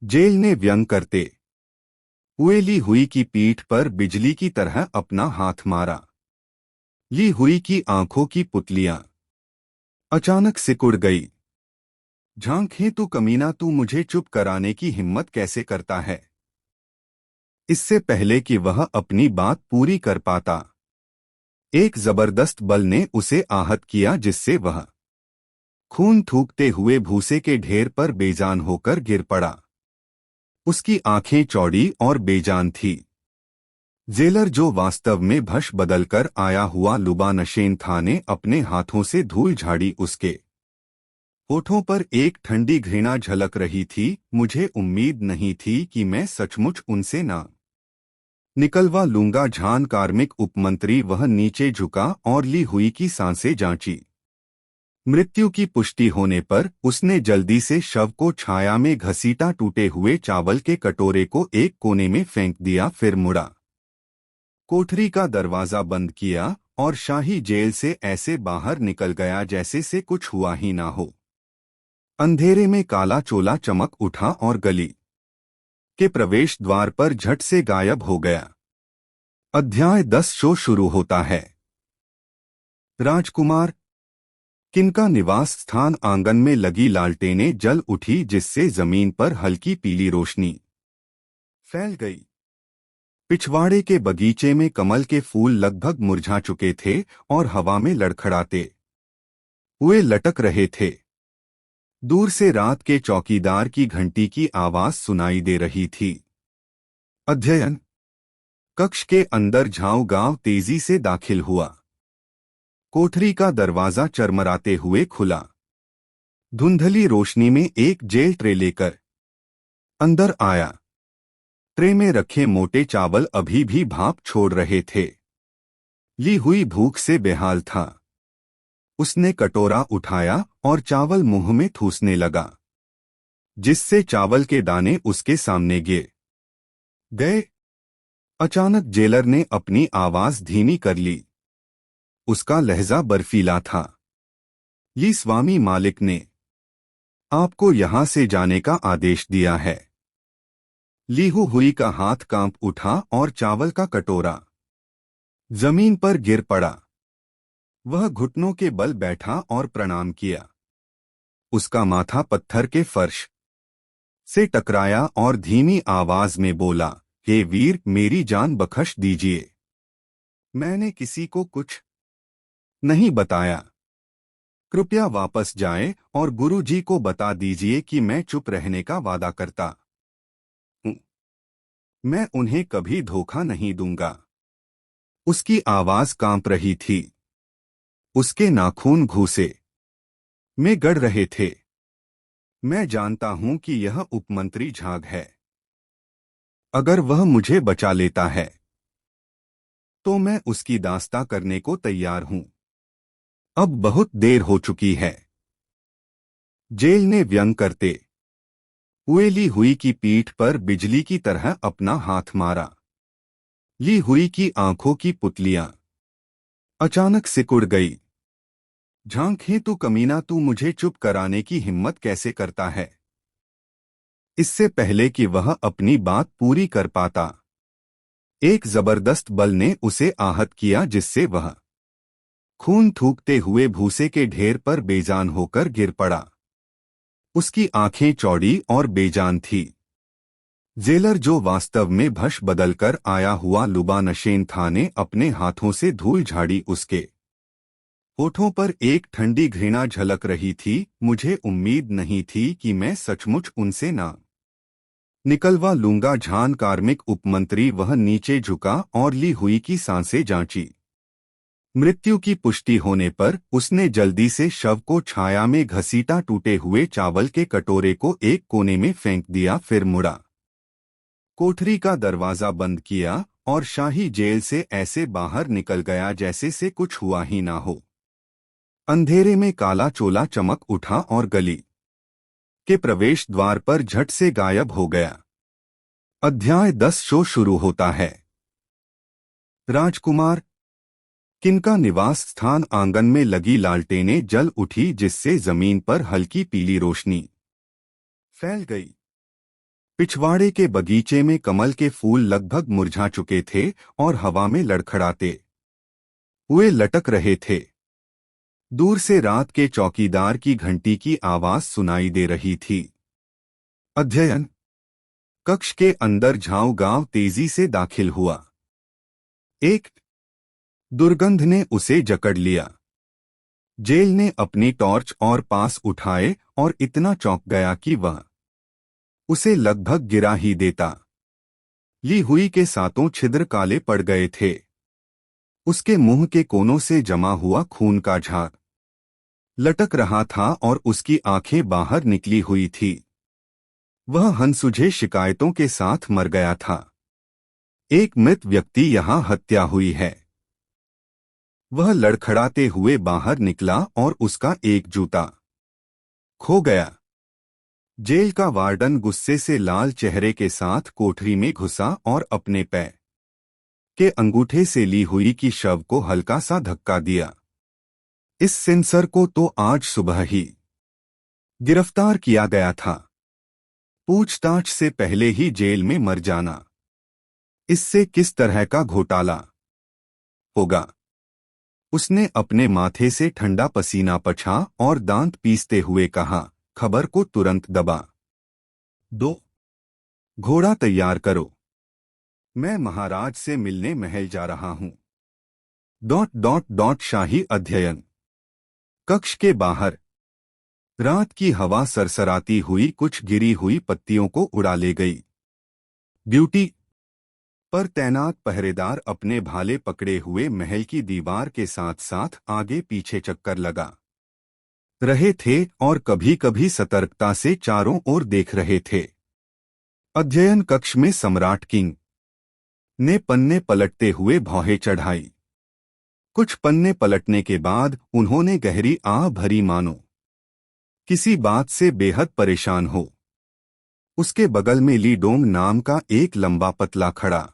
जेल ने व्यंग करते हुए ली हुई की पीठ पर बिजली की तरह अपना हाथ मारा। ली हुई की आंखों की पुतलियां अचानक सिकुड़ गई। झांक तू कमीना, तू मुझे चुप कराने की हिम्मत कैसे करता है। इससे पहले कि वह अपनी बात पूरी कर पाता, एक जबरदस्त बल ने उसे आहत किया, जिससे वह खून थूकते हुए भूसे के ढेर पर बेजान होकर गिर पड़ा। उसकी आंखें चौड़ी और बेजान थी। जेलर, जो वास्तव में भश बदलकर आया हुआ लुबानशेन था, ने अपने हाथों से धूल झाड़ी। उसके होठों पर एक ठंडी घृणा झलक रही थी। मुझे उम्मीद नहीं थी कि मैं सचमुच उनसे ना निकलवा लूंगा। झान कार्मिक उपमंत्री, वह नीचे झुका और ली हुई की सांसें जांची। मृत्यु की पुष्टि होने पर उसने जल्दी से शव को छाया में घसीटा, टूटे हुए चावल के कटोरे को एक कोने में फेंक दिया, फिर मुड़ा, कोठरी का दरवाजा बंद किया और शाही जेल से ऐसे बाहर निकल गया जैसे से कुछ हुआ ही ना हो। अंधेरे में काला चोला चमक उठा और गली के प्रवेश द्वार पर झट से गायब हो गया। अध्याय 10 शो शुरू होता है। राजकुमार किन का निवास स्थान। आंगन में लगी लालटेनें जल उठी, जिससे जमीन पर हल्की पीली रोशनी फैल गई। पिछवाड़े के बगीचे में कमल के फूल लगभग मुरझा चुके थे और हवा में लड़खड़ाते हुए लटक रहे थे। दूर से रात के चौकीदार की घंटी की आवाज सुनाई दे रही थी। अध्ययन कक्ष के अंदर झाऊ गांव तेजी से दाखिल हुआ। कोठरी का दरवाजा चरमराते हुए खुला। धुंधली रोशनी में एक जेल ट्रे लेकर अंदर आया। ट्रे में रखे मोटे चावल अभी भी भाप छोड़ रहे थे। ली हुई भूख से बेहाल था। उसने कटोरा उठाया और चावल मुंह में ठूसने लगा, जिससे चावल के दाने उसके सामने गिर गए। अचानक जेलर ने अपनी आवाज धीमी कर ली। उसका लहजा बर्फीला था। ये स्वामी मालिक ने आपको यहां से जाने का आदेश दिया है। लीहू हुई का हाथ कांप उठा और चावल का कटोरा जमीन पर गिर पड़ा। वह घुटनों के बल बैठा और प्रणाम किया। उसका माथा पत्थर के फर्श से टकराया और धीमी आवाज में बोला, हे वीर, मेरी जान बख्श दीजिए। मैंने किसी को कुछ नहीं बताया। कृपया वापस जाएं और गुरुजी को बता दीजिए कि मैं चुप रहने का वादा करता हूं। मैं उन्हें कभी धोखा नहीं दूंगा। उसकी आवाज कांप रही थी। उसके नाखून घूंसे में गड़ रहे थे। मैं जानता हूं कि यह उपमंत्री झाग है। अगर वह मुझे बचा लेता है तो मैं उसकी दास्ता करने को तैयार हूं। अब बहुत देर हो चुकी है। जेल ने व्यंग करते हुए ली हुई की पीठ पर बिजली की तरह अपना हाथ मारा। ली हुई की आंखों की पुतलियां अचानक सिकुड़ गई। झांक तू कमीना, तू मुझे चुप कराने की हिम्मत कैसे करता है। इससे पहले कि वह अपनी बात पूरी कर पाता, एक जबरदस्त बल ने उसे आहत किया, जिससे वह खून थूकते हुए भूसे के ढेर पर बेजान होकर गिर पड़ा। उसकी आंखें चौड़ी और बेजान थी। जेलर, जो वास्तव में भश बदलकर आया हुआ लुबानशेन था, ने अपने हाथों से धूल झाड़ी। उसके होठों पर एक ठंडी घृणा झलक रही थी। मुझे उम्मीद नहीं थी कि मैं सचमुच उनसे ना निकलवा लूंगा। झान कार्मिक उपमंत्री, वह नीचे झुका और ली हुई की सांसें जांची। मृत्यु की पुष्टि होने पर उसने जल्दी से शव को छाया में घसीटा, टूटे हुए चावल के कटोरे को एक कोने में फेंक दिया, फिर मुड़ा, कोठरी का दरवाजा बंद किया और शाही जेल से ऐसे बाहर निकल गया जैसे से कुछ हुआ ही ना हो। अंधेरे में काला चोला चमक उठा और गली के प्रवेश द्वार पर झट से गायब हो गया। अध्याय 10 शो शुरू होता है। राजकुमार किन का निवास स्थान। आंगन में लगी लालटेनें जल उठी, जिससे जमीन पर हल्की पीली रोशनी फैल गई। पिछवाड़े के बगीचे में कमल के फूल लगभग मुरझा चुके थे और हवा में लड़खड़ाते हुए लटक रहे थे। दूर से रात के चौकीदार की घंटी की आवाज सुनाई दे रही थी। अध्ययन कक्ष के अंदर झाँव तेजी से दाखिल हुआ। एक दुर्गंध ने उसे जकड़ लिया। जेल ने अपनी टॉर्च और पास उठाए और इतना चौंक गया कि वह उसे लगभग गिरा ही देता। ली हुई के सातों छिद्र काले पड़ गए थे। उसके मुंह के कोनों से जमा हुआ खून का झाग लटक रहा था और उसकी आंखें बाहर निकली हुई थी। वह अनसुझे शिकायतों के साथ मर गया था। एक मृत व्यक्ति यहाँ हत्या हुई है। वह लड़खड़ाते हुए बाहर निकला और उसका एक जूता खो गया। जेल का वार्डन गुस्से से लाल चेहरे के साथ कोठरी में घुसा और अपने पैर के अंगूठे से ली हुई की शव को हल्का सा धक्का दिया। इस सेंसर को तो आज सुबह ही गिरफ्तार किया गया था। पूछताछ से पहले ही जेल में मर जाना, इससे किस तरह का घोटाला होगा। उसने अपने माथे से ठंडा पसीना पछा और दांत पीसते हुए कहा, खबर को तुरंत दबा दो। घोड़ा तैयार करो, मैं महाराज से मिलने महल जा रहा हूं। शाही अध्ययन कक्ष के बाहर रात की हवा सरसराती हुई कुछ गिरी हुई पत्तियों को उड़ा ले गई। ड्यूटी पर तैनात पहरेदार अपने भाले पकड़े हुए महल की दीवार के साथ साथ आगे पीछे चक्कर लगा रहे थे और कभी कभी सतर्कता से चारों ओर देख रहे थे। अध्ययन कक्ष में सम्राट किंग ने पन्ने पलटते हुए भौहें चढ़ाई। कुछ पन्ने पलटने के बाद उन्होंने गहरी आह भरी, मानो किसी बात से बेहद परेशान हो। उसके बगल में ली डोंग नाम का एक लंबा पतला खड़ा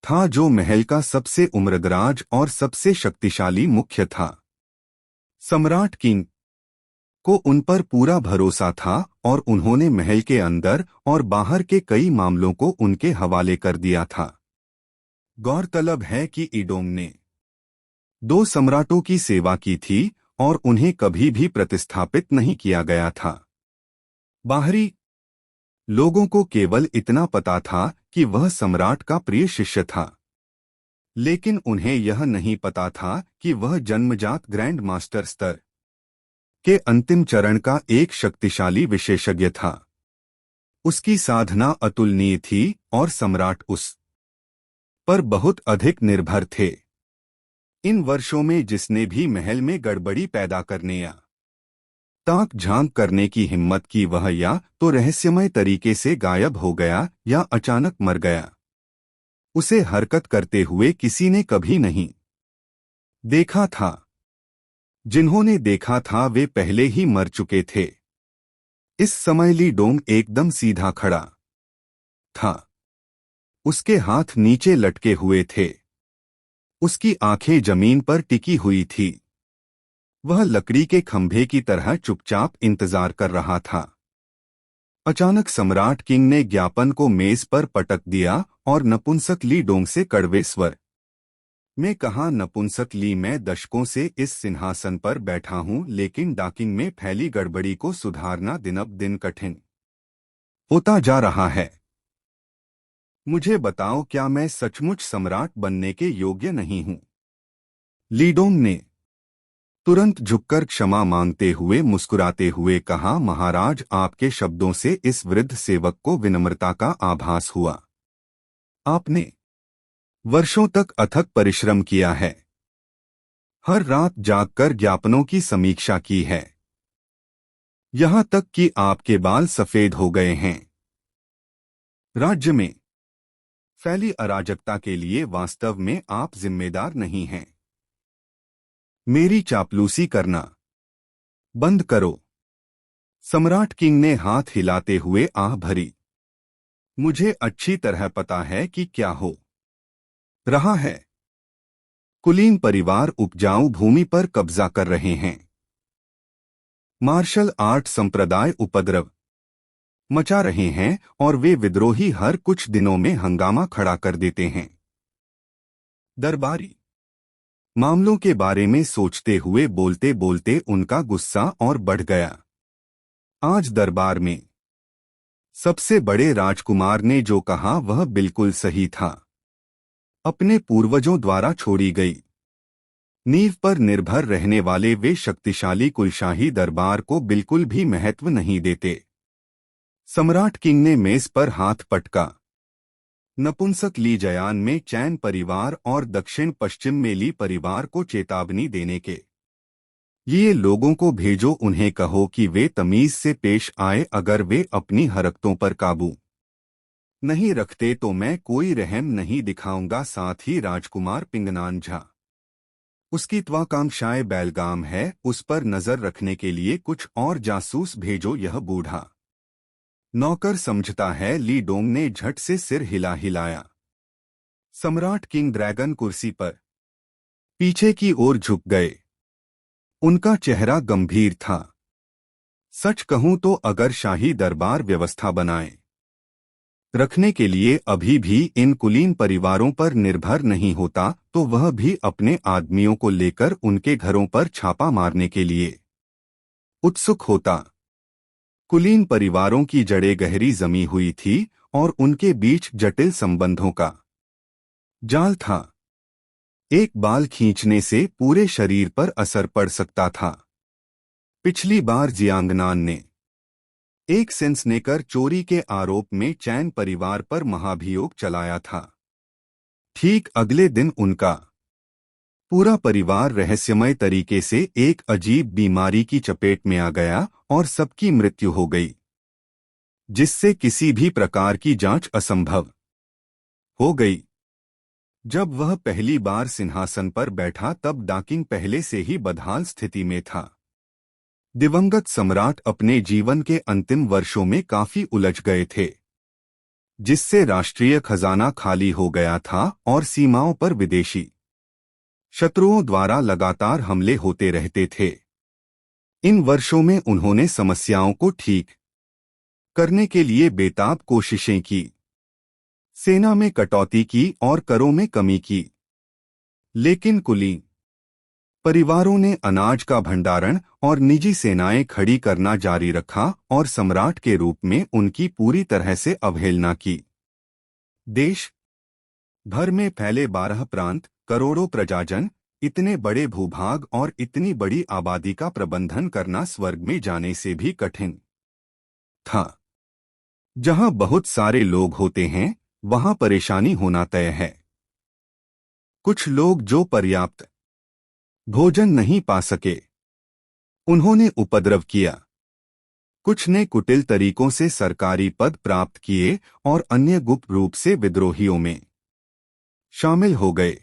था, जो महल का सबसे उम्रदराज और सबसे शक्तिशाली मुख्य था। सम्राट किंग को उन पर पूरा भरोसा था और उन्होंने महल के अंदर और बाहर के कई मामलों को उनके हवाले कर दिया था। गौरतलब है कि इडोंग ने 2 सम्राटों की सेवा की थी और उन्हें कभी भी प्रतिस्थापित नहीं किया गया था। बाहरी लोगों को केवल इतना पता था कि वह सम्राट का प्रिय शिष्य था, लेकिन उन्हें यह नहीं पता था कि वह जन्मजात ग्रैंड मास्टर स्तर के अंतिम चरण का एक शक्तिशाली विशेषज्ञ था। उसकी साधना अतुलनीय थी और सम्राट उस पर बहुत अधिक निर्भर थे। इन वर्षों में जिसने भी महल में गड़बड़ी पैदा करने या ताक झांक करने की हिम्मत की, वह या तो रहस्यमय तरीके से गायब हो गया या अचानक मर गया। उसे हरकत करते हुए किसी ने कभी नहीं देखा था। जिन्होंने देखा था वे पहले ही मर चुके थे। इस समय ली डोंग एकदम सीधा खड़ा था। उसके हाथ नीचे लटके हुए थे। उसकी आंखें जमीन पर टिकी हुई थी। वह लकड़ी के खंभे की तरह चुपचाप इंतजार कर रहा था। अचानक सम्राट किंग ने ज्ञापन को मेज पर पटक दिया और नपुंसक ली डोंग से कड़वे स्वर में कहा, नपुंसक ली, मैं दशकों से इस सिंहासन पर बैठा हूं, लेकिन डॉकिंग में फैली गड़बड़ी को सुधारना दिन-ब-दिन कठिन होता जा रहा है। मुझे बताओ, क्या मैं सचमुच सम्राट बनने के योग्य नहीं हूं? ली डोंग ने तुरंत झुककर क्षमा मांगते हुए मुस्कुराते हुए कहा, महाराज, आपके शब्दों से इस वृद्ध सेवक को विनम्रता का आभास हुआ। आपने वर्षों तक अथक परिश्रम किया है, हर रात जागकर ज्ञापनों की समीक्षा की है, यहां तक कि आपके बाल सफेद हो गए हैं। राज्य में फैली अराजकता के लिए वास्तव में आप जिम्मेदार नहीं हैं। मेरी चापलूसी करना बंद करो। सम्राट किंग ने हाथ हिलाते हुए आह भरी। मुझे अच्छी तरह पता है कि क्या हो रहा है। कुलीन परिवार उपजाऊ भूमि पर कब्जा कर रहे हैं। मार्शल आर्ट संप्रदाय उपद्रव मचा रहे हैं और वे विद्रोही हर कुछ दिनों में हंगामा खड़ा कर देते हैं। दरबारी मामलों के बारे में सोचते हुए बोलते बोलते उनका गुस्सा और बढ़ गया। आज दरबार में सबसे बड़े राजकुमार ने जो कहा वह बिल्कुल सही था। अपने पूर्वजों द्वारा छोड़ी गई नींव पर निर्भर रहने वाले वे शक्तिशाली कुलशाही दरबार को बिल्कुल भी महत्व नहीं देते। सम्राट किंग ने मेज पर हाथ पटका। नपुंसक ली जयान में चैन परिवार और दक्षिण पश्चिम में ली परिवार को चेतावनी देने के ये लोगों को भेजो, उन्हें कहो कि वे तमीज से पेश आए। अगर वे अपनी हरकतों पर काबू नहीं रखते तो मैं कोई रहम नहीं दिखाऊंगा। साथ ही राजकुमार पिंगनान झा, उसकी त्वाकांक्षाएं बेलगाम है, उस पर नजर रखने के लिए कुछ और जासूस भेजो। यह बूढ़ा नौकर समझता है। ली डोंग ने झट से सिर हिलाया। सम्राट किंग ड्रैगन कुर्सी पर पीछे की ओर झुक गए। उनका चेहरा गंभीर था। सच कहूं तो अगर शाही दरबार व्यवस्था बनाए रखने के लिए अभी भी इन कुलीन परिवारों पर निर्भर नहीं होता तो वह भी अपने आदमियों को लेकर उनके घरों पर छापा मारने के लिए उत्सुक होता। कुलीन परिवारों की जड़ें गहरी जमी हुई थी और उनके बीच जटिल संबंधों का जाल था। एक बाल खींचने से पूरे शरीर पर असर पड़ सकता था। पिछली बार जियांगनान ने एक सेंसनेकर चोरी के आरोप में चैन परिवार पर महाभियोग चलाया था। ठीक अगले दिन उनका पूरा परिवार रहस्यमय तरीके से एक अजीब बीमारी की चपेट में आ गया और सबकी मृत्यु हो गई, जिससे किसी भी प्रकार की जांच असंभव हो गई। जब वह पहली बार सिंहासन पर बैठा तब डाकिंग पहले से ही बदहाल स्थिति में था। दिवंगत सम्राट अपने जीवन के अंतिम वर्षों में काफी उलझ गए थे, जिससे राष्ट्रीय खजाना खाली हो गया था और सीमाओं पर विदेशी शत्रुओं द्वारा लगातार हमले होते रहते थे। इन वर्षों में उन्होंने समस्याओं को ठीक करने के लिए बेताब कोशिशें की। सेना में कटौती की और करों में कमी की, लेकिन कुलीन परिवारों ने अनाज का भंडारण और निजी सेनाएं खड़ी करना जारी रखा और सम्राट के रूप में उनकी पूरी तरह से अवहेलना की। देश भर में फैले 12 प्रांत, करोड़ों प्रजाजन, इतने बड़े भूभाग और इतनी बड़ी आबादी का प्रबंधन करना स्वर्ग में जाने से भी कठिन था। जहां बहुत सारे लोग होते हैं वहां परेशानी होना तय है। कुछ लोग जो पर्याप्त भोजन नहीं पा सके उन्होंने उपद्रव किया। कुछ ने कुटिल तरीकों से सरकारी पद प्राप्त किए और अन्य गुप्त रूप से विद्रोहियों में शामिल हो गए।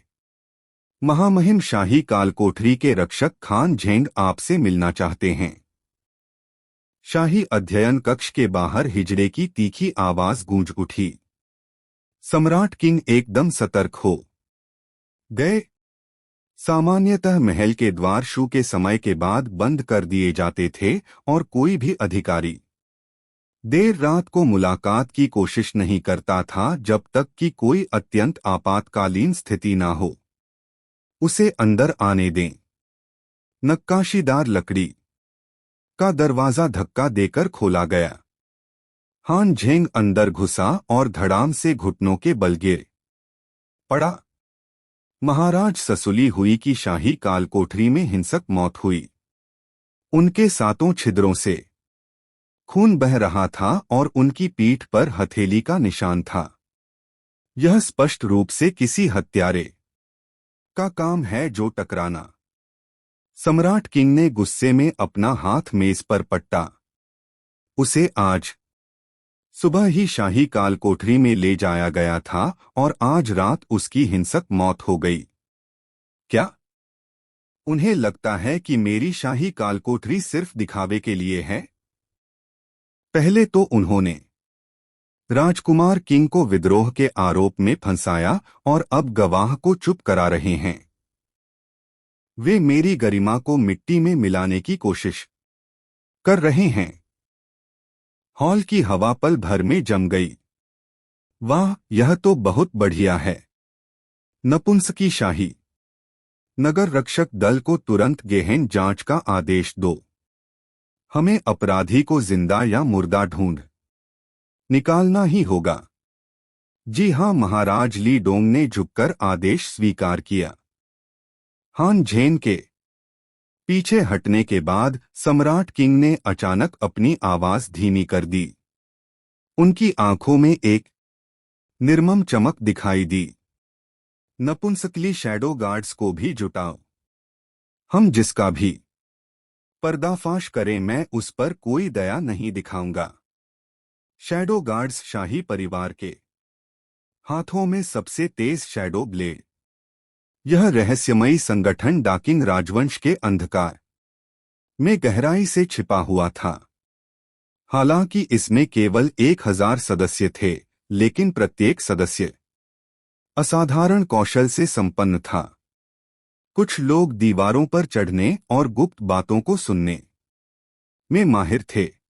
महामहिम शाही कालकोठरी के रक्षक खान झेंग आपसे मिलना चाहते हैं। शाही अध्ययन कक्ष के बाहर हिजड़े की तीखी आवाज गूंज उठी। सम्राट किंग एकदम सतर्क हो गए। सामान्यतः महल के द्वार शू के समय के बाद बंद कर दिए जाते थे और कोई भी अधिकारी देर रात को मुलाकात की कोशिश नहीं करता था जब तक कि कोई अत्यंत आपातकालीन स्थिति ना हो। उसे अंदर आने दें। नक्काशीदार लकड़ी का दरवाजा धक्का देकर खोला गया। हान झेंग अंदर घुसा और धड़ाम से घुटनों के बल गिर पड़ा। महाराज ससुली हुई की शाही कालकोठरी में हिंसक मौत हुई। उनके सातों छिद्रों से खून बह रहा था और उनकी पीठ पर हथेली का निशान था। यह स्पष्ट रूप से किसी हत्यारे का काम है जो टकराना। सम्राट किंग ने गुस्से में अपना हाथ मेज पर पट्टा। उसे आज सुबह ही शाही कालकोठरी में ले जाया गया था और आज रात उसकी हिंसक मौत हो गई। क्या उन्हें लगता है कि मेरी शाही कालकोठरी सिर्फ दिखावे के लिए है? पहले तो उन्होंने राजकुमार किंग को विद्रोह के आरोप में फंसाया और अब गवाह को चुप करा रहे हैं। वे मेरी गरिमा को मिट्टी में मिलाने की कोशिश कर रहे हैं। हॉल की हवा पल भर में जम गई। वाह, यह तो बहुत बढ़िया है। नपुंसकी शाही नगर रक्षक दल को तुरंत गहन जांच का आदेश दो। हमें अपराधी को जिंदा या मुर्दा ढूंढ निकालना ही होगा। जी हाँ, महाराज ली डोंग ने झुककर आदेश स्वीकार किया। हान झेन के पीछे हटने के बाद सम्राट किंग ने अचानक अपनी आवाज धीमी कर दी। उनकी आंखों में एक निर्मम चमक दिखाई दी। नपुंसकली शैडो गार्ड्स को भी जुटाओ। हम जिसका भी पर्दाफाश करें, मैं उस पर कोई दया नहीं दिखाऊंगा। शैडो गार्ड्स शाही परिवार के हाथों में सबसे तेज शैडो ब्लेड। यह रहस्यमयी संगठन डाकिंग राजवंश के अंधकार में गहराई से छिपा हुआ था। हालांकि इसमें केवल 1000 सदस्य थे, लेकिन प्रत्येक सदस्य असाधारण कौशल से संपन्न था। कुछ लोग दीवारों पर चढ़ने और गुप्त बातों को सुनने में माहिर थे।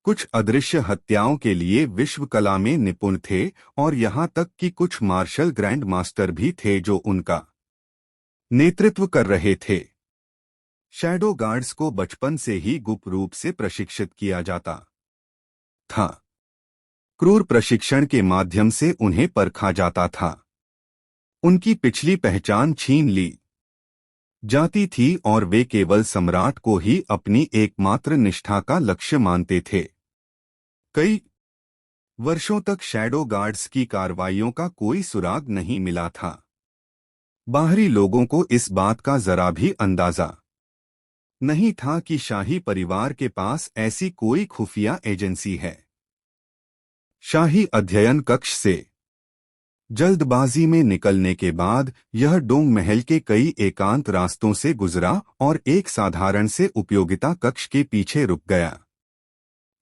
कुछ अदृश्य हत्याओं के लिए विश्व कला में निपुण थे, और यहां तक कि कुछ मार्शल ग्रैंड मास्टर भी थे जो उनका नेतृत्व कर रहे थे। शैडो गार्ड्स को बचपन से ही गुप्त रूप से प्रशिक्षित किया जाता था। क्रूर प्रशिक्षण के माध्यम से उन्हें परखा जाता था। उनकी पिछली पहचान छीन ली जाती थी और वे केवल सम्राट को ही अपनी एकमात्र निष्ठा का लक्ष्य मानते थे। कई वर्षों तक शैडो गार्ड्स की कार्रवाइयों का कोई सुराग नहीं मिला था। बाहरी लोगों को इस बात का जरा भी अंदाजा नहीं था कि शाही परिवार के पास ऐसी कोई खुफिया एजेंसी है। शाही अध्ययन कक्ष से जल्दबाजी में निकलने के बाद यह डोंग महल के कई एकांत रास्तों से गुजरा और एक साधारण से उपयोगिता कक्ष के पीछे रुक गया।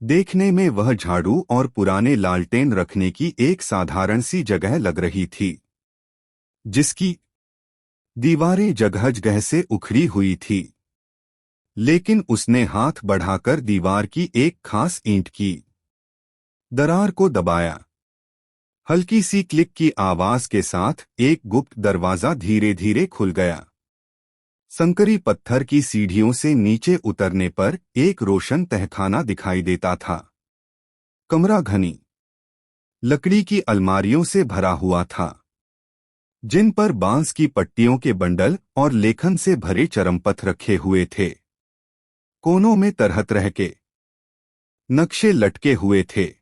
देखने में वह झाड़ू और पुराने लालटेन रखने की एक साधारण सी जगह लग रही थी, जिसकी दीवारें जगह-जगह से उखड़ी हुई थी। लेकिन उसने हाथ बढ़ाकर दीवार की एक खास ईंट की दरार को दबाया। हल्की सी क्लिक की आवाज के साथ एक गुप्त दरवाजा धीरे धीरे खुल गया। संकरी पत्थर की सीढ़ियों से नीचे उतरने पर एक रोशन तहखाना दिखाई देता था। कमरा घनी लकड़ी की अलमारियों से भरा हुआ था, जिन पर बांस की पट्टियों के बंडल और लेखन से भरे चरमपत्र रखे हुए थे। कोनों में तरह तरह के नक्शे लटके हुए थे।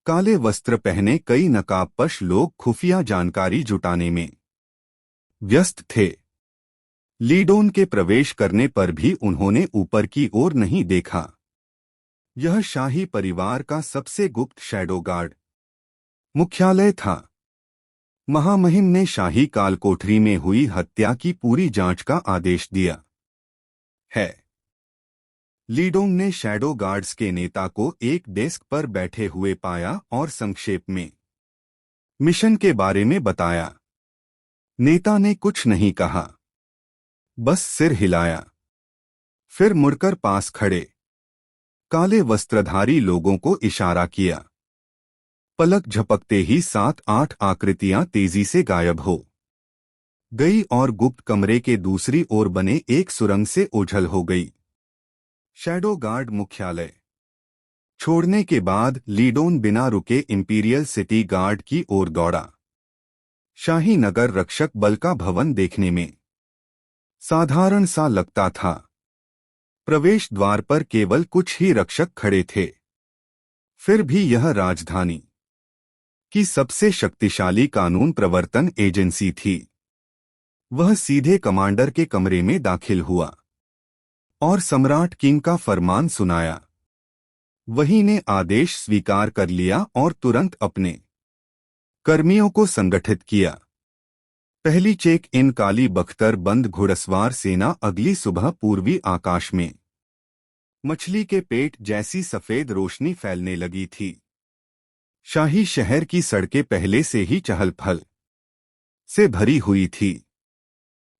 काले वस्त्र पहने कई नकाबपोश लोग खुफिया जानकारी जुटाने में व्यस्त थे। लीडोन के प्रवेश करने पर भी उन्होंने ऊपर की ओर नहीं देखा। यह शाही परिवार का सबसे गुप्त शैडो गार्ड मुख्यालय था। महामहिम ने शाही कालकोठरी में हुई हत्या की पूरी जांच का आदेश दिया है। लीडोंग ने शैडो गार्ड्स के नेता को एक डेस्क पर बैठे हुए पाया और संक्षेप में मिशन के बारे में बताया। नेता ने कुछ नहीं कहा, बस सिर हिलाया। फिर मुड़कर पास खड़े काले वस्त्रधारी लोगों को इशारा किया। पलक झपकते ही 7-8 आकृतियां तेजी से गायब हो गई और गुप्त कमरे के दूसरी ओर बने एक सुरंग से ओझल हो गई। शैडो गार्ड मुख्यालय छोड़ने के बाद लीडोन बिना रुके इंपीरियल सिटी गार्ड की ओर दौड़ा। शाही नगर रक्षक बल का भवन देखने में साधारण सा लगता था। प्रवेश द्वार पर केवल कुछ ही रक्षक खड़े थे। फिर भी यह राजधानी की सबसे शक्तिशाली कानून प्रवर्तन एजेंसी थी। वह सीधे कमांडर के कमरे में दाखिल हुआ और सम्राट किंग का फरमान सुनाया। वही ने आदेश स्वीकार कर लिया और तुरंत अपने कर्मियों को संगठित किया। पहली चेक इन काली बख्तर बंद घुड़सवार सेना अगली सुबह पूर्वी आकाश में मछली के पेट जैसी सफेद रोशनी फैलने लगी थी। शाही शहर की सड़कें पहले से ही चहल पहल से भरी हुई थी।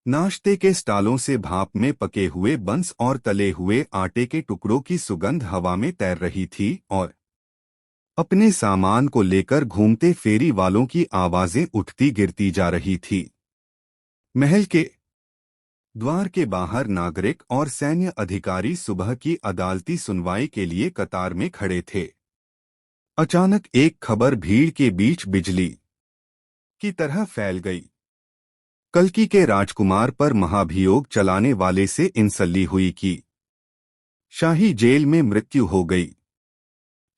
नाश्ते के स्टालों से भाप में पके हुए बंस और तले हुए आटे के टुकड़ों की सुगंध हवा में तैर रही थी और अपने सामान को लेकर घूमते फेरी वालों की आवाजें उठती गिरती जा रही थी। महल के द्वार के बाहर नागरिक और सैन्य अधिकारी सुबह की अदालती सुनवाई के लिए कतार में खड़े थे। अचानक एक खबर भीड़ के बीच बिजली की तरह फैल गई। कल्कि के राजकुमार पर महाभियोग चलाने वाले से इंसल्ली हुई कि शाही जेल में मृत्यु हो गई।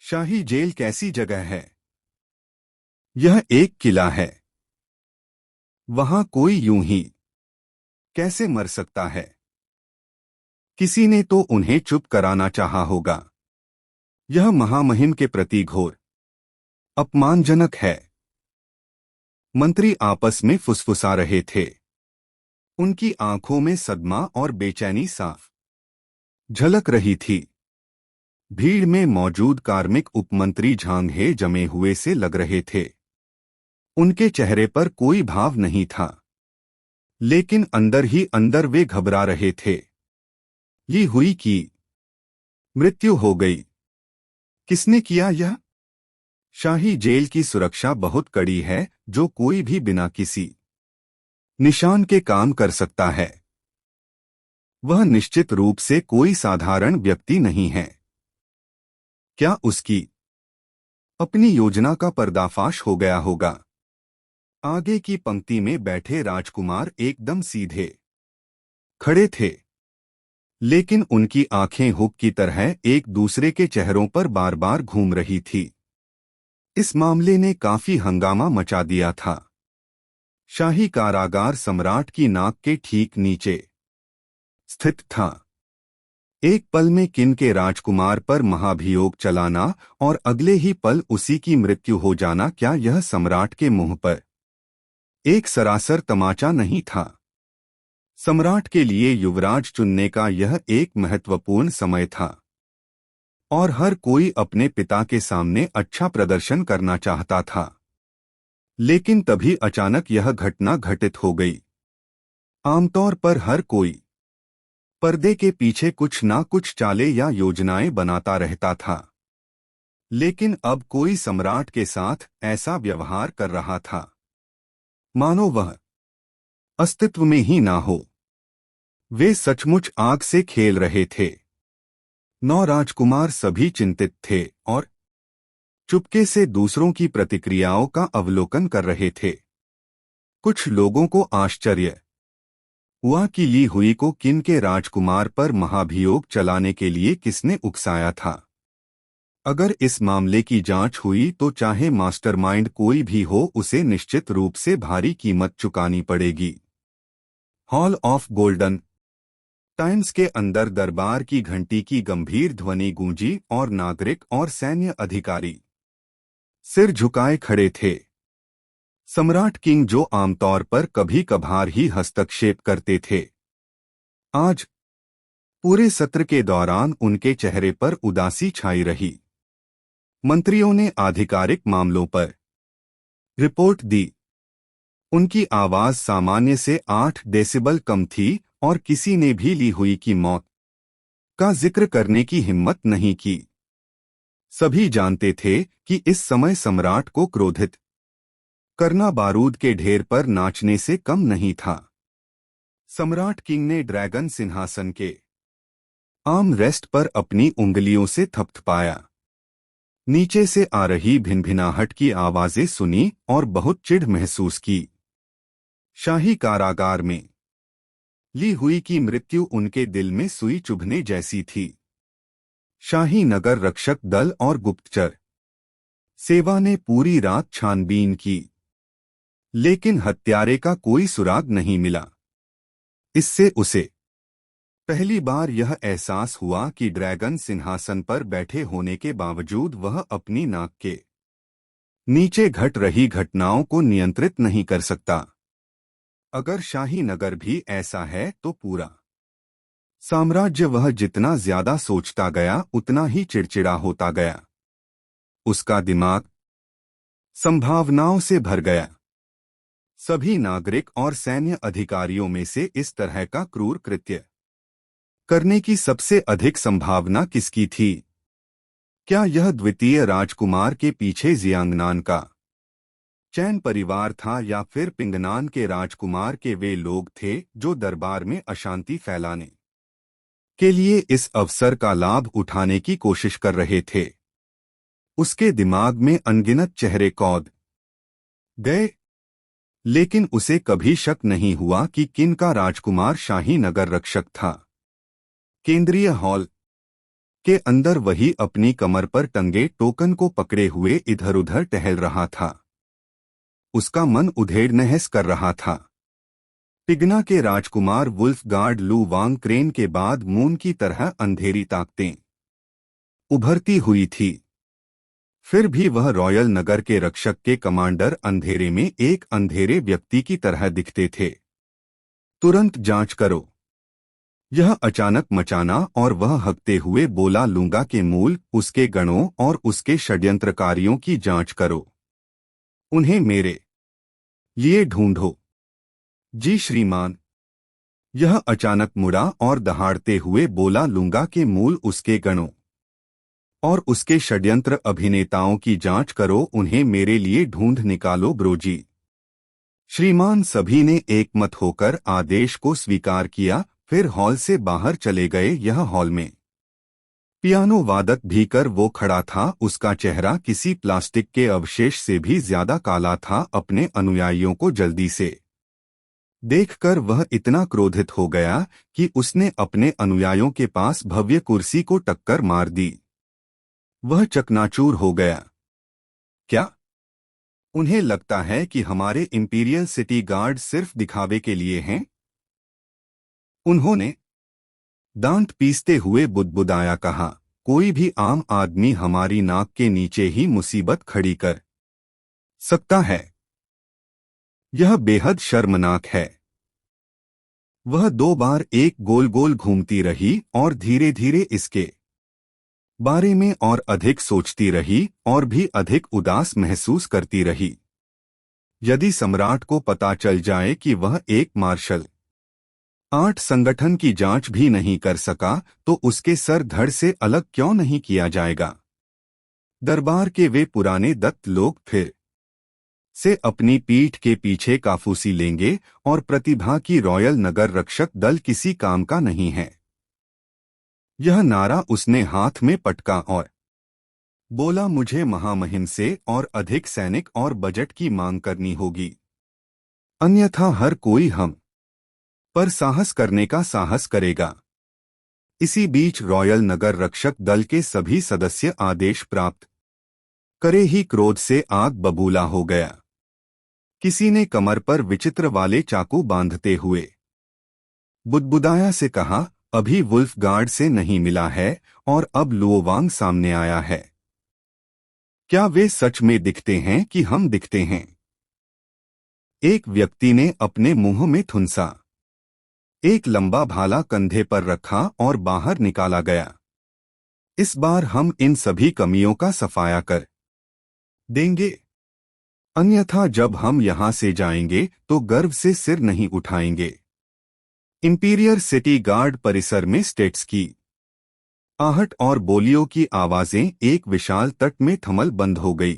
शाही जेल कैसी जगह है? यह एक किला है। वहां कोई यूं ही कैसे मर सकता है? किसी ने तो उन्हें चुप कराना चाहा होगा। यह महामहिम के प्रति घोर अपमानजनक है। मंत्री आपस में फुसफुसा रहे थे। उनकी आंखों में सदमा और बेचैनी साफ झलक रही थी। भीड़ में मौजूद कार्मिक उपमंत्री झांगे जमे हुए से लग रहे थे। उनके चेहरे पर कोई भाव नहीं था, लेकिन अंदर ही अंदर वे घबरा रहे थे। ये हुई कि मृत्यु हो गई। किसने किया यह? शाही जेल की सुरक्षा बहुत कड़ी है, जो कोई भी बिना किसी निशान के काम कर सकता है। वह निश्चित रूप से कोई साधारण व्यक्ति नहीं है। क्या उसकी अपनी योजना का पर्दाफाश हो गया होगा? आगे की पंक्ति में बैठे राजकुमार एकदम सीधे खड़े थे, लेकिन उनकी आंखें हुक की तरह एक दूसरे के चेहरों पर बार बार घूम रही थी। इस मामले ने काफी हंगामा मचा दिया था। शाही कारागार सम्राट की नाक के ठीक नीचे स्थित था। एक पल में किन के राजकुमार पर महाभियोग चलाना और अगले ही पल उसी की मृत्यु हो जाना, क्या यह सम्राट के मुंह पर एक सरासर तमाचा नहीं था? सम्राट के लिए युवराज चुनने का यह एक महत्वपूर्ण समय था, और हर कोई अपने पिता के सामने अच्छा प्रदर्शन करना चाहता था। लेकिन तभी अचानक यह घटना घटित हो गई। आमतौर पर हर कोई पर्दे के पीछे कुछ ना कुछ चालें या योजनाएं बनाता रहता था, लेकिन अब कोई सम्राट के साथ ऐसा व्यवहार कर रहा था मानो वह अस्तित्व में ही ना हो। वे सचमुच आग से खेल रहे थे। 9 राजकुमार सभी चिंतित थे और चुपके से दूसरों की प्रतिक्रियाओं का अवलोकन कर रहे थे। कुछ लोगों को आश्चर्य हुआ कि ली हुई को किन के राजकुमार पर महाभियोग चलाने के लिए किसने उकसाया था। अगर इस मामले की जांच हुई तो चाहे मास्टरमाइंड कोई भी हो, उसे निश्चित रूप से भारी कीमत चुकानी पड़ेगी। हॉल ऑफ गोल्डन टाइम्स के अंदर दरबार की घंटी की गंभीर ध्वनि गूंजी और नागरिक और सैन्य अधिकारी सिर झुकाए खड़े थे। सम्राट किंग, जो आमतौर पर कभी कभार ही हस्तक्षेप करते थे, आज पूरे सत्र के दौरान उनके चेहरे पर उदासी छाई रही। मंत्रियों ने आधिकारिक मामलों पर रिपोर्ट दी। उनकी आवाज सामान्य से 8 डेसिबल कम थी और किसी ने भी ली हुई की मौत का जिक्र करने की हिम्मत नहीं की। सभी जानते थे कि इस समय सम्राट को क्रोधित करना बारूद के ढेर पर नाचने से कम नहीं था। सम्राट किंग ने ड्रैगन सिंहासन के आर्म रेस्ट पर अपनी उंगलियों से थपथपाया। नीचे से आ रही भिनभिनाहट की आवाजें सुनी और बहुत चिढ़ महसूस की। शाही कारागार में ली हुई की मृत्यु उनके दिल में सुई चुभने जैसी थी। शाही नगर रक्षक दल और गुप्तचर सेवा ने पूरी रात छानबीन की, लेकिन हत्यारे का कोई सुराग नहीं मिला। इससे उसे पहली बार यह एहसास हुआ कि ड्रैगन सिंहासन पर बैठे होने के बावजूद वह अपनी नाक के नीचे घट रही घटनाओं को नियंत्रित नहीं कर सकता। अगर शाही नगर भी ऐसा है तो पूरा साम्राज्य। वह जितना ज्यादा सोचता गया उतना ही चिड़चिड़ा होता गया। उसका दिमाग संभावनाओं से भर गया। सभी नागरिक और सैन्य अधिकारियों में से इस तरह का क्रूर कृत्य करने की सबसे अधिक संभावना किसकी थी? क्या यह द्वितीय राजकुमार के पीछे जियांगनान का चैन परिवार था या फिर पिंगनान के राजकुमार के वे लोग थे जो दरबार में अशांति फैलाने के लिए इस अवसर का लाभ उठाने की कोशिश कर रहे थे। उसके दिमाग में अनगिनत चेहरे कौद गए, लेकिन उसे कभी शक नहीं हुआ कि किन का राजकुमार शाही नगर रक्षक था। केंद्रीय हॉल के अंदर वही अपनी कमर पर टंगे टोकन को पकड़े हुए इधर उधर टहल रहा था। उसका मन उधेड़ नहस कर रहा था। पिगना के राजकुमार वुल्फगार्ड लू वांग क्रेन के बाद मून की तरह अंधेरी ताकतें उभरती हुई थी। फिर भी वह रॉयल नगर के रक्षक के कमांडर अंधेरे में एक अंधेरे व्यक्ति की तरह दिखते थे। तुरंत जांच करो, यह अचानक मचाना और वह हकते हुए बोला, लूंगा के मूल, उसके गणों और उसके षड्यंत्रकारियों की जांच करो। उन्हें मेरे लिए ढूंढो। जी श्रीमान। यह अचानक मुड़ा और दहाड़ते हुए बोला, लूंगा के मूल, उसके गणों और उसके षड्यंत्र अभिनेताओं की जांच करो। उन्हें मेरे लिए ढूंढ निकालो ब्रोजी। श्रीमान। सभी ने एकमत होकर आदेश को स्वीकार किया, फिर हॉल से बाहर चले गए। यह हॉल में पियानो वादक भीकर वो खड़ा था। उसका चेहरा किसी प्लास्टिक के अवशेष से भी ज्यादा काला था। अपने अनुयायियों को जल्दी से देखकर वह इतना क्रोधित हो गया कि उसने अपने अनुयायियों के पास भव्य कुर्सी को टक्कर मार दी। वह चकनाचूर हो गया। क्या उन्हें लगता है कि हमारे इंपीरियल सिटी गार्ड सिर्फ दिखावे के लिए हैं? उन्होंने दांत पीसते हुए बुदबुदाया कहा, कोई भी आम आदमी हमारी नाक के नीचे ही मुसीबत खड़ी कर सकता है। यह बेहद शर्मनाक है। वह 2 बार एक गोल गोल घूमती रही और धीरे धीरे इसके बारे में और अधिक सोचती रही और भी अधिक उदास महसूस करती रही। यदि सम्राट को पता चल जाए कि वह एक मार्शल आर्ट संगठन की जांच भी नहीं कर सका तो उसके सर धड़ से अलग क्यों नहीं किया जाएगा। दरबार के वे पुराने दत्त लोग फिर से अपनी पीठ के पीछे काफूसी लेंगे और प्रतिभा की रॉयल नगर रक्षक दल किसी काम का नहीं है। यह नारा उसने हाथ में पटका और बोला, मुझे महामहिम से और अधिक सैनिक और बजट की मांग करनी होगी, अन्यथा हर कोई हम पर साहस करने का साहस करेगा। इसी बीच रॉयल नगर रक्षक दल के सभी सदस्य आदेश प्राप्त करे ही क्रोध से आग बबूला हो गया। किसी ने कमर पर विचित्र वाले चाकू बांधते हुए बुदबुदाया से कहा, अभी वुल्फगार्ड से नहीं मिला है और अब लुओवांग सामने आया है। क्या वे सच में दिखते हैं कि हम दिखते हैं? एक व्यक्ति ने अपने मुंह में थुनसा। एक लंबा भाला कंधे पर रखा और बाहर निकाला गया। इस बार हम इन सभी कमियों का सफाया कर देंगे, अन्यथा जब हम यहां से जाएंगे तो गर्व से सिर नहीं उठाएंगे। इंपीरियल सिटी गार्ड परिसर में स्टेट्स की आहट और बोलियों की आवाजें एक विशाल तट में थमल बंद हो गई।